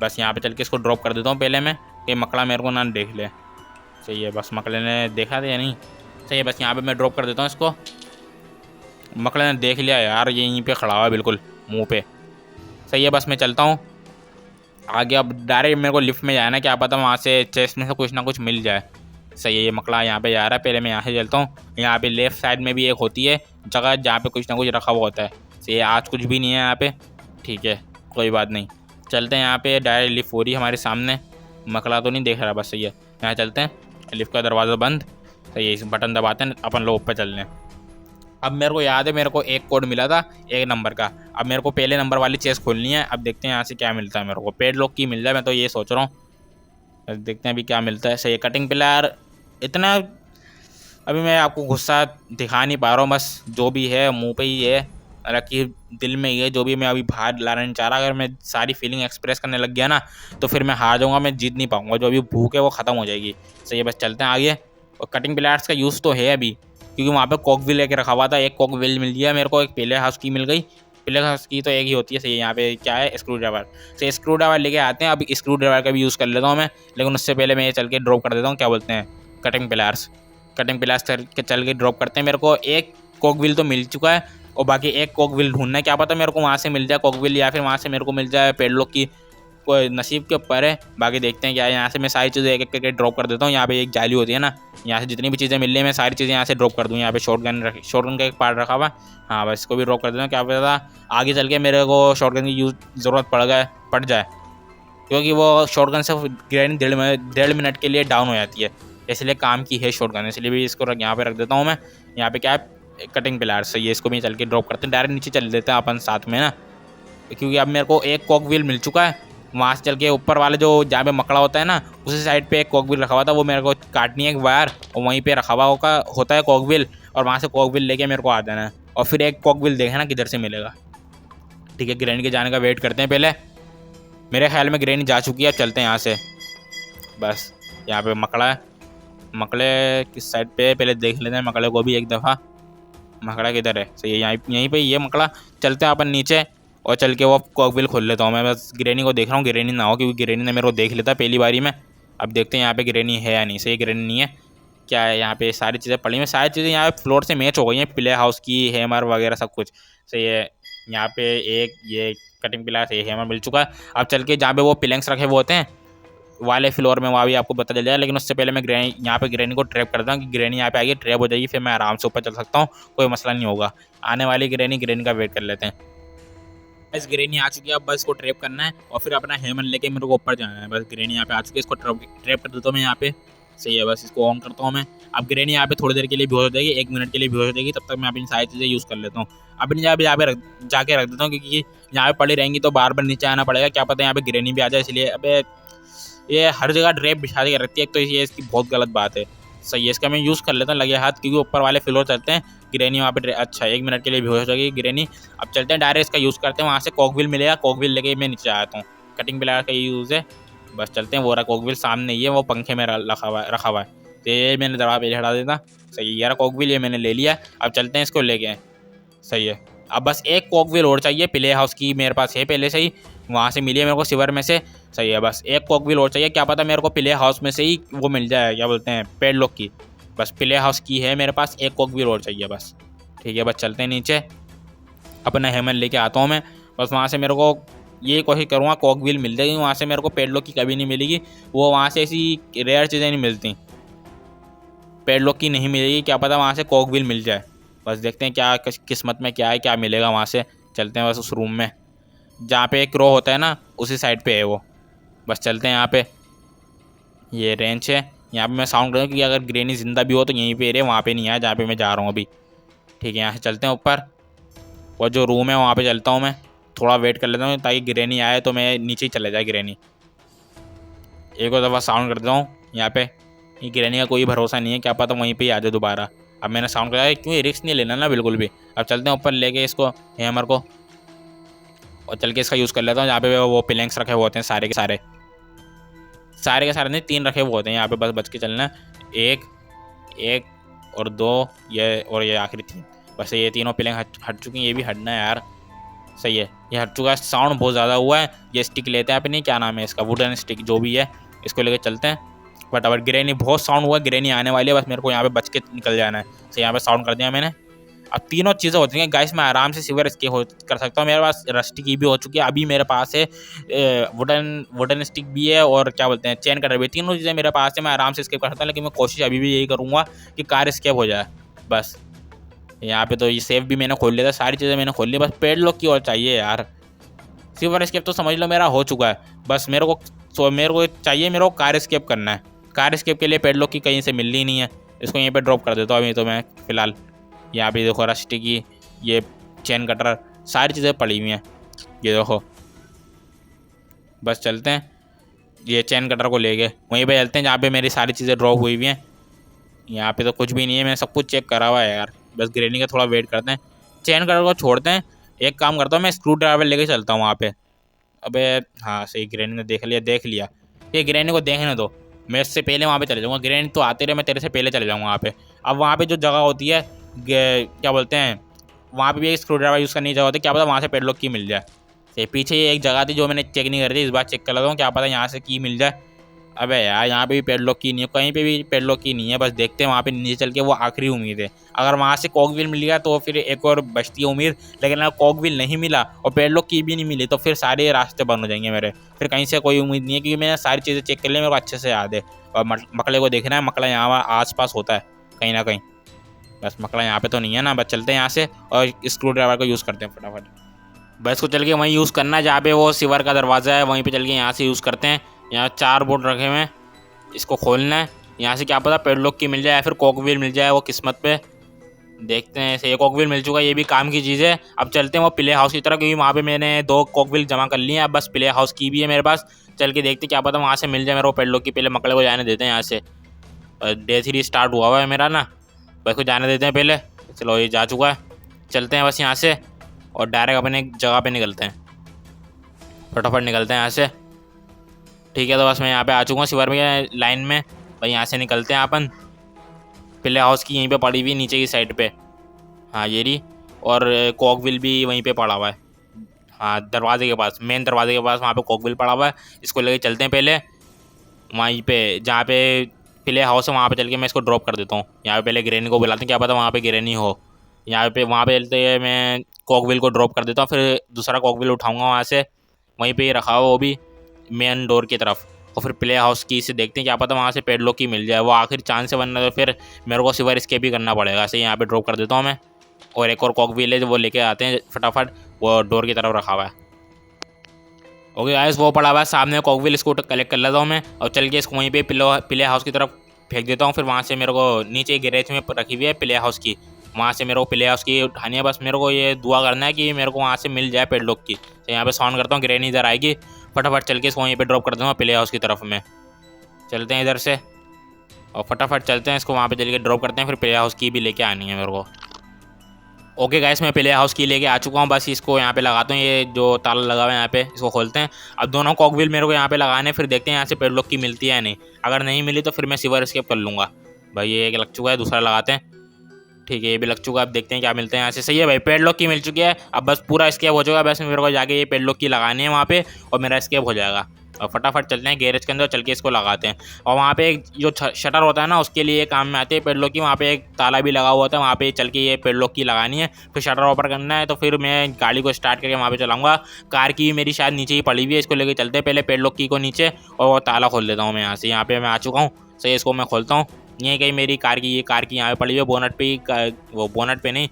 बस यहाँ पे चल के इसको ड्रॉप कर देता हूँ पहले मैं, कि मकड़ा मेरे को ना देख ले। सही है, बस मकड़े ने देखा था या नहीं? सही है, बस यहाँ पे मैं ड्रॉप कर देता हूँ इसको। मकड़े ने देख लिया यार, ये यहीं पे खड़ा हुआ है बिल्कुल मुंह पे। सही है, बस मैं चलता हूँ आगे। अब डायरेक्ट मेरे को लिफ्ट में जाना है, क्या पता वहाँ से चेस्ट में से कुछ ना कुछ मिल जाए। सही है, ये मकड़ा यहाँ पे जा रहा है, पहले मैं यहाँ से चलता हूँ। यहाँ पे लेफ्ट साइड में भी एक होती है जगह जहाँ पे कुछ ना कुछ रखा हुआ होता है। सही है, आज कुछ भी नहीं है यहाँ पे, ठीक है, कोई बात नहीं। चलते हैं यहाँ पे, डायरेक्ट लिफ्ट हो रही है हमारे सामने, मकड़ा तो नहीं देख रहा, बस सही है। यहाँ चलते हैं, लिफ्ट का दरवाज़ा बंद। सही है, इस बटन दबाते हैं, अपन लोग ऊपर चल रहे हैं। अब मेरे को याद है, मेरे को एक कोड मिला था 1 नंबर का। अब मेरे को पहले नंबर वाली चेस्ट खोलनी है। अब देखते हैं यहाँ से क्या मिलता है मेरे को। पेडलॉक की मिल जाए, मैं तो ये सोच रहा हूँ। देखते हैं अभी क्या मिलता है। सही है, कटिंग पिलर इतना अभी मैं आपको गुस्सा दिखा नहीं पा रहा हूँ, बस जो भी है मुंह पे ही है, मतलब कि दिल में ही है। जो भी मैं अभी बाहर लाना नहीं चाह रहा, अगर मैं सारी फीलिंग एक्सप्रेस करने लग गया ना, तो फिर मैं हार जाऊँगा, मैं जीत नहीं पाऊँगा। जो अभी भूख है वो ख़त्म हो जाएगी। सही है, बस चलते हैं आगे। और कटिंग पिलर्स का यूज़ तो है अभी, क्योंकि वहाँ पे कॉक व्हील लेके रखा हुआ था। एक कॉक व्हील मिल गया मेरे को, एक प्ले हाउस की मिल गई। प्ले हाउस की तो एक ही होती है। सही है, यहाँ पे क्या है, स्क्रू ड्राइवर। सही, स्क्रू ड्राइवर लेके आते हैं। अब स्क्रू ड्राइवर का भी यूज़ कर लेता हूँ मैं, लेकिन उससे पहले मैं ये चल के ड्रॉप कर देता हूँ, क्या बोलते हैं, कटिंग पिलर्स। कटिंग पिलर्स के चल के ड्रॉप करते हैं। मेरे को एक कॉक व्हील तो मिल चुका है, और बाकी एक कॉक व्हील ढूंढना है। क्या पता मेरे को वहाँ से मिल जाए कॉक व्हील, या फिर वहाँ से मेरे को मिल जाए पेडलॉक की, कोई नसीब के ऊपर है। बाकी देखते हैं क्या है। यहाँ से मैं सारी चीज़ें एक एक करके ड्रॉप कर देता हूँ। यहाँ पे एक जाली होती है ना, यहाँ से जितनी भी चीज़ें मिल रही है मैं सारी चीज़ें यहाँ से ड्रॉप कर दूँ। यहाँ पे शॉटगन का एक पार्ट रखा हुआ, हाँ बस इसको भी ड्रॉप कर देता हूँ। क्या पता आगे चल के मेरे को शॉटगन की ज़रूरत पड़ जाए, क्योंकि वो शॉटगन से ग्रेनेड 1.5 मिनट के लिए डाउन हो जाती है, इसलिए काम की है शॉटगन। इसलिए भी इसको यहाँ पे रख देता हूँ मैं। यहाँ पे क्या है, कटिंग पिलर। सही है, इसको भी चल के ड्रॉप करते हैं, डायरेक्ट नीचे चल देते हैं अपन साथ में ना, क्योंकि अब मेरे को एक कॉक व्हील मिल चुका है। वहाँ से चल के ऊपर वाले जो जहाँ पे मकड़ा होता है ना, उसी साइड पे एक कॉक व्हील रखा हुआ था, वो मेरे को काटनी है एक वायर, और वहीं पे रखा हुआ होता है कॉक व्हील, और वहाँ से कॉक व्हील लेके मेरे को आ जाना है, और फिर एक कॉक व्हील देखना किधर से मिलेगा। ठीक है, ग्रेनेड के जाने का वेट करते हैं पहले। मेरे ख्याल में ग्रेनेड जा चुकी है, अब चलते हैं यहाँ से। बस यहाँ पे मकड़ा है, मकड़े किस साइड पे पहले देख लेते हैं मकड़े को भी एक दफ़ा। मकड़ा किधर है? सही है, यहीं पे ये मकड़ा। चलते हैं अपन नीचे, और चल के वो कॉक व्हील खोल लेता हूँ मैं। बस ग्रेनी को देख रहा हूँ, ग्रेनी ना हो, क्योंकि ग्रेनी ने मेरे को देख लेता पहली बारी में। अब देखते हैं यहाँ पे ग्रेनी है या नहीं। सही, ग्रेनी नहीं है। क्या है यहाँ पे, सारी चीज़ें पड़ी हैं, सारी चीज़ें यहाँ पे फ्लोर से मैच हो गई हैं, प्ले हाउस की, हैमर वगैरह सब कुछ। सही है, यहाँ पे एक ये कटिंग पिलर से हैमर मिल चुका है। अब चल के जहाँ पे वो पिलंग्स रखे हुए होते हैं वाले फ्लोर में, वहाँ भी आपको पता चल जाएगा, लेकिन उससे पहले मैं यहाँ पे ग्रेनी को ट्रैप करता हूँ कि ग्रेनी यहाँ पे आगे ट्रैप हो जाएगी, फिर मैं आराम से ऊपर चल सकता हूँ, कोई मसला नहीं होगा। आने वाली ग्रेनी का वेट कर लेते हैं। बस ग्रेनी आ चुकी है, अब बस इसको ट्रैप करना है, और फिर अपना हैमर लेके मेरे को ऊपर जाना है। बस ग्रेनी यहाँ पे आ चुकी है, इसको ट्रैप कर देता हूँ मैं यहाँ पे। सही है, बस इसको ऑन करता हूँ मैं। अब ग्रेनी यहाँ पे थोड़ी देर के लिए बेहोश हो जाएगी, 1 मिनट के लिए बेहोश हो जाएगी, तब तक मैं अपनी सारी चीज़ें यूज़ कर लेता हूँ। अपनी यहाँ पे जाके रख देता हूँ, क्योंकि यहाँ पे पड़ी रहेंगी तो बार बार नीचे आना पड़ेगा, क्या पता यहाँ पे ग्रेनी भी आ जाए। इसलिए अबे ये हर जगह ड्रेप बिछा के रखती है, तो ये इसकी बहुत गलत बात है। सही है, इसका मैं यूज़ कर लेता हूँ लगे हाथ, क्योंकि ऊपर वाले फ्लोर चलते हैं। ग्रेनी वहाँ पे अच्छा 1 मिनट के लिए बेहोश हो जाएगी ग्रेनी। अब चलते हैं डायरेक्ट इसका यूज़ करते हैं, वहाँ से कॉक व्हील मिलेगा, कॉक व्हील लेके मैं नीचे आता हूँ। कटिंग पिलर का यूज़ है। बस चलते हैं, वो रहा कॉक व्हील सामने ही है, वो पंखे में रखा हुआ है, तो ये मैंने दरवाज़ा पे हटा देता। सही है, यार कॉक व्हील ये मैंने ले लिया। अब चलते हैं इसको लेके। सही है, अब बस एक कॉक व्हील और चाहिए, प्ले हाउस की मेरे पास है पहले से ही, वहाँ से मिली है मेरे को सिवर में से। सही है, बस एक कॉक व्हील और चाहिए, क्या पता मेरे को प्ले हाउस में से ही वो मिल जाए, क्या बोलते हैं, पेडलॉक की। बस प्ले हाउस की है मेरे पास, एक कॉक व्हील और चाहिए बस। ठीक है, बस चलते हैं नीचे, अपना हैमर लेके आता हूँ मैं। बस वहाँ से मेरे को ये कोशिश करूँगा कॉक व्हील मिल जाएगी वहाँ से, मेरे को पेडलॉक की कभी नहीं मिलेगी। वो वहाँ से ऐसी रेयर चीज़ें नहीं मिलती, पेडलॉक की नहीं मिलेगी, क्या पता वहाँ से कॉक व्हील मिल जाए। बस देखते हैं क्या किस्मत में क्या है, क्या मिलेगा वहाँ से। चलते हैं बस उस रूम में जहाँ पे एक रो होता है ना, उसी साइड पे है वो। बस चलते हैं यहाँ पे, ये रेंच है, यहाँ पे मैं साउंड करूँ क्योंकि अगर ग्रेनी जिंदा भी हो तो यहीं पे रहे, वहाँ पे नहीं आया जहाँ पे मैं जा रहा हूँ अभी। ठीक है, यहाँ से चलते हैं ऊपर, और जो रूम है वहाँ पे चलता हूँ मैं, थोड़ा वेट कर लेता हूँ ताकि ग्रेनी आए तो मैं नीचे ही चले जाए ग्रेनी। एक और दफ़ा साउंड कर देता हूँ यहाँ पे, ये ग्रेनी का कोई भरोसा नहीं है, क्या पता वहीं पे ही आ जाए दोबारा। अब मैंने साउंड कराया क्यों, रिस्क नहीं लेना ना बिल्कुल भी। अब चलते हैं ऊपर लेके इसको, हैमर को, और चल के इसका यूज़ कर लेता हूँ। जहाँ पे वो पिलैंक्स रखे हुए होते हैं सारे के सारे, सारे के सारे नहीं 3 रखे हुए होते हैं यहाँ पे, बस बच के चलना है। 1 1 और 2, ये आखिरी 3। बस ये तीनों पिलैंक हट चुकी हैं, ये भी हटना है यार। सही है, ये हट चुका है। साउंड बहुत ज़्यादा हुआ है। ये स्टिक लेते हैं अपनी, क्या नाम है इसका, वुडन स्टिक जो भी है, इसको लेके चलते हैं। बट अब ग्रेनी बहुत साउंड हुआ है, ग्रेनी आने वाली है, बस मेरे को यहाँ पे बच के निकल जाना है। तो यहाँ पे साउंड कर दिया मैंने। अब तीनों चीज़ें हो चुकी हैं गाइस, मैं आराम से सिवर स्केप कर सकता हूँ। मेरे पास रस्टी की भी हो चुकी है, अभी मेरे पास है वुडन स्टिक भी है, और क्या बोलते हैं चेन कटर भी। तीनों चीज़ें मेरे पास है, मैं आराम से स्केप कर सकता हूँ। लेकिन मैं कोशिश अभी भी यही करूँगा कि कार स्केप हो जाए बस। यहाँ पे तो ये सेफ भी मैंने खोल लिया था, सारी चीज़ें मैंने खोल ली, बस पेडलॉक की और चाहिए यार। सिल्वर स्केप तो समझ लो मेरा हो चुका है, बस मेरे को चाहिए, मेरे को कार स्केप करना है। कार स्केप के लिए पेडलॉक की कहीं से मिलनी नहीं है। इसको यहीं पे ड्रॉप कर देता हूँ अभी तो मैं फ़िलहाल। यहाँ पे देखो रस्टी की, ये चेन कटर, सारी चीज़ें पड़ी हुई हैं, ये देखो। बस चलते हैं, ये चेन कटर को ले गए, वहीं पे चलते हैं जहाँ पे मेरी सारी चीज़ें ड्रॉप हुई हुई हैं। यहाँ पे तो कुछ भी नहीं है, मैंने सब कुछ चेक करा हुआ है यार। बस ग्रेनी का थोड़ा वेट करते हैं, चेन कटर को छोड़ते हैं। एक काम करता हूँ, मैं स्क्रू ड्राइवर लेके चलता हूँ वहाँ पे। अबे हाँ सही, ग्रेनी ने देख लिया। ये ग्रेनी को देखने दो, मैं इससे पहले वहाँ पे चले जाऊँगा। ग्रेनी तो आते रहे, मैं तेरे से पहले चले जाऊँगा वहाँ पे। अब वहाँ पे जो जगह होती है, क्या बोलते हैं, वहाँ पे भी एक स्क्रू ड्राइवर यूज़ करने की जगह होती है, क्या पता वहाँ से पेडलॉक की मिल जाए। से पीछे ये एक जगह थी जो मैंने चेक नहीं करी थी, इस बार चेक कर लेता हूँ, क्या पता यहाँ से की मिल जाए। अबे यार यहाँ पे भी पेडलॉक की नहीं है, कहीं पे भी पेडलॉक की नहीं है। बस देखते हैं वहाँ पे नीचे चल के, वो आखिरी उम्मीद है। अगर वहाँ से कॉक व्हील मिल गया तो फिर एक और बचती है उम्मीद। लेकिन अगर कॉक व्हील नहीं मिला और पेडलॉक की भी नहीं मिली तो फिर सारे रास्ते बंद हो जाएंगे मेरे, फिर कहीं से कोई उम्मीद नहीं है। क्योंकि मैंने सारी चीज़ें चेक कर ली, मेरे को अच्छे से याद है। और मकड़े को देखना है, मकड़ा यहाँ आस पास होता है कहीं ना कहीं। बस मकड़ा यहाँ पे तो नहीं है ना। बस चलते हैं यहाँ से और स्क्रू ड्राइवर को यूज़ करते हैं फटाफट। बस को चल के वहीं यूज़ करना है जहाँ पे वो सिवर का दरवाज़ा है, वहीं पे चल के यहाँ से यूज़ करते हैं। यहाँ 4 बोर्ड रखे हुए हैं, इसको खोलना है। यहाँ से क्या पता पेडलॉक की मिल जाए या फिर कॉक व्हील मिल जाए, वो किस्मत पे। देखते हैं, ऐसे एक कॉक व्हील मिल चुका है, ये भी काम की चीज़ है। अब चलते हैं वो प्ले हाउस की तरफ, क्योंकि वहाँ पे मैंने 2 कॉक व्हील जमा कर लिए हैं। अब बस प्ले हाउस की भी है मेरे पास। चल के देखते क्या पता वहाँ से मिल जाए मेरे को पेडलॉक की। पहले मकड़े को जाने देते हैं यहाँ से, डे 3 स्टार्ट हुआ है मेरा ना, बस को जाने देते हैं पहले। चलो ये जा चुका है, चलते हैं बस यहाँ से और डायरेक्ट अपने जगह पे निकलते हैं, फटाफट निकलते हैं यहाँ से। ठीक है, तो बस मैं यहाँ पे आ चुका हूँ सिवर में लाइन में। भाई यहाँ से निकलते हैं अपन। प्ले हाउस की यहीं पे पड़ी हुई नीचे की साइड पे, हाँ ये रही। और कॉक व्हील भी वहीं पे पड़ा हुआ है, हाँ दरवाजे के पास, मेन दरवाजे के पास वहाँ पे कॉक व्हील पड़ा हुआ है। इसको लेके चलते हैं पहले वहीं पे जहाँ पे प्ले हाउस है, वहाँ पे चल के मैं इसको ड्रॉप कर देता हूँ। यहाँ पे पहले ग्रेनी को बुलाते हैं, क्या पता वहाँ पे ग्रेनी हो। वहाँ पे चलते हैं, मैं कॉक व्हील को ड्रॉप कर देता हूँ, फिर दूसरा कॉक व्हील उठाऊँगा वहाँ से, वहीं पे ही रखा हुआ वो भी मेन डोर की तरफ। और फिर प्ले हाउस की से देखते हैं, क्या पता वहाँ से पेडलॉक की मिल जाए, वो आखिर चांस है, वरना तो फिर मेरे को सिवर स्केप भी करना पड़ेगा। ऐसे यहाँ पे ड्रॉप कर देता हूँ मैं। और एक और कॉक व्हील है, वो लेके आते हैं फटाफट, वो डोर की तरफ रखा हुआ है। ओके गाइस, वो पड़ा हुआ है सामने कॉक व्हील, इसको कलेक्ट कर लेता हूँ मैं और चल के इसको वहीं पे प्ले हाउस की तरफ फेंक देता हूँ। फिर वहाँ से मेरे को नीचे गैरेज में रखी हुई है प्ले हाउस की, वहाँ से मेरे को प्ले हाउस की उठानी है। बस मेरे को ये दुआ करना है कि मेरे को वहाँ से मिल जाए पेडलॉक की। तो यहाँ पे साउंड करता हूँ, ग्रेनी इधर आएगी, फटाफट चल के इसको वहीं पे ड्रॉप कर दूँगा प्ले हाउस की तरफ में। चलते हैं इधर से और फटाफट चलते हैं, इसको वहाँ पे चल के ड्रॉप करते हैं। फिर प्ले हाउस की भी लेके आनी है मेरे को। ओके गाइस, मैं प्ले हाउस की लेके आ चुका हूँ। बस इसको यहाँ पे लगाता हूँ, ये जो ताला लगा हुआ है यहाँ पे, इसको खोलते हैं। अब दोनों कॉक व्हील मेरे को यहाँ पे लगाने, फिर देखते हैं यहाँ से पेडलॉक की मिलती है या नहीं। अगर नहीं मिली तो फिर मैं सिवर स्केप कर लूँगा। भाई ये एक लग चुका है, दूसरा लगाते हैं। ठीक है, ये भी लग चुका है। अब देखते हैं क्या मिलते हैं यहाँ से। सही है भाई, पेडलॉक की मिल चुकी है। अब बस पूरा स्केप हो जाएगा, बस मेरे को जाके ये पेडलॉक की लगानी है वहाँ पे और मेरा स्केप हो जाएगा। और फटाफट चलते हैं गैरेज के अंदर, चल के इसको लगाते हैं। और वहाँ पे एक जो शटर होता है ना उसके लिए काम में आते हैं पेडलॉक की, वहाँ पे एक ताला भी लगा हुआ होता है, वहाँ पे चल के ये पेडलॉक की लगानी है, फिर शटर ओपन करना है। तो फिर मैं गाड़ी को स्टार्ट करके वहाँ पे चलाऊंगा। कार की मेरी शायद नीचे ही पड़ी हुई है, इसको लेके चलते हैं पहले पेडलॉक की को नीचे, और वो ताला खोल देता हूँ मैं यहाँ से। यहाँ पे मैं आ चुका हूँ, सही इसको मैं खोलता हूँ। ये कहीं मेरी कार की, ये कार की यहाँ पे पड़ी हुई है बोनट पे ही, वो बोनट पे नहीं,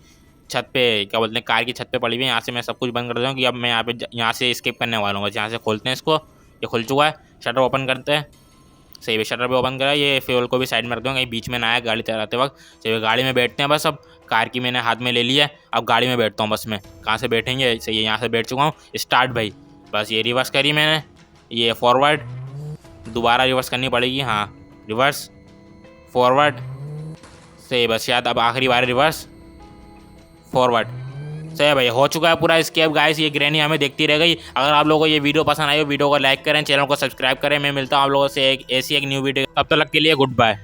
छत पे, क्या बोलते हैं, कार की छत पे पड़ी हुई है। यहाँ से मैं सब कुछ बंद कर दूँ कि अब मैं यहाँ से स्किप करने वाला हूँ। बस यहाँ से खोलते हैं इसको, ये खुल चुका है। शटर ओपन करते हैं, सही है, शटर भी ओपन करा। ये फ्यूल को भी साइड में रख दूँगा, कहीं बीच में ना आए गाड़ी चलाते वक्त। सही, गाड़ी में बैठते हैं बस। अब कार की मैंने हाथ में ले लिया है, अब गाड़ी में बैठता हूँ बस मैं। कहाँ से बैठेंगे, सही है, यहाँ से बैठ चुका हूँ। स्टार्ट भाई, बस ये रिवर्स करी मैंने, ये फॉरवर्ड, दोबारा रिवर्स करनी पड़ेगी, हाँ रिवर्स फॉरवर्ड, सही, बस शायद अब आखिरी बार रिवर्स फॉरवर्ड। सही भाई, हो चुका है पूरा एस्केप गाइस। ये ग्रैनी हमें देखती रह गई। अगर आप लोगों को ये वीडियो पसंद आई हो, वीडियो को लाइक करें, चैनल को सब्सक्राइब करें। मैं मिलता हूँ आप लोगों से ऐसी एक न्यू वीडियो, तब तक के लिए गुड बाय।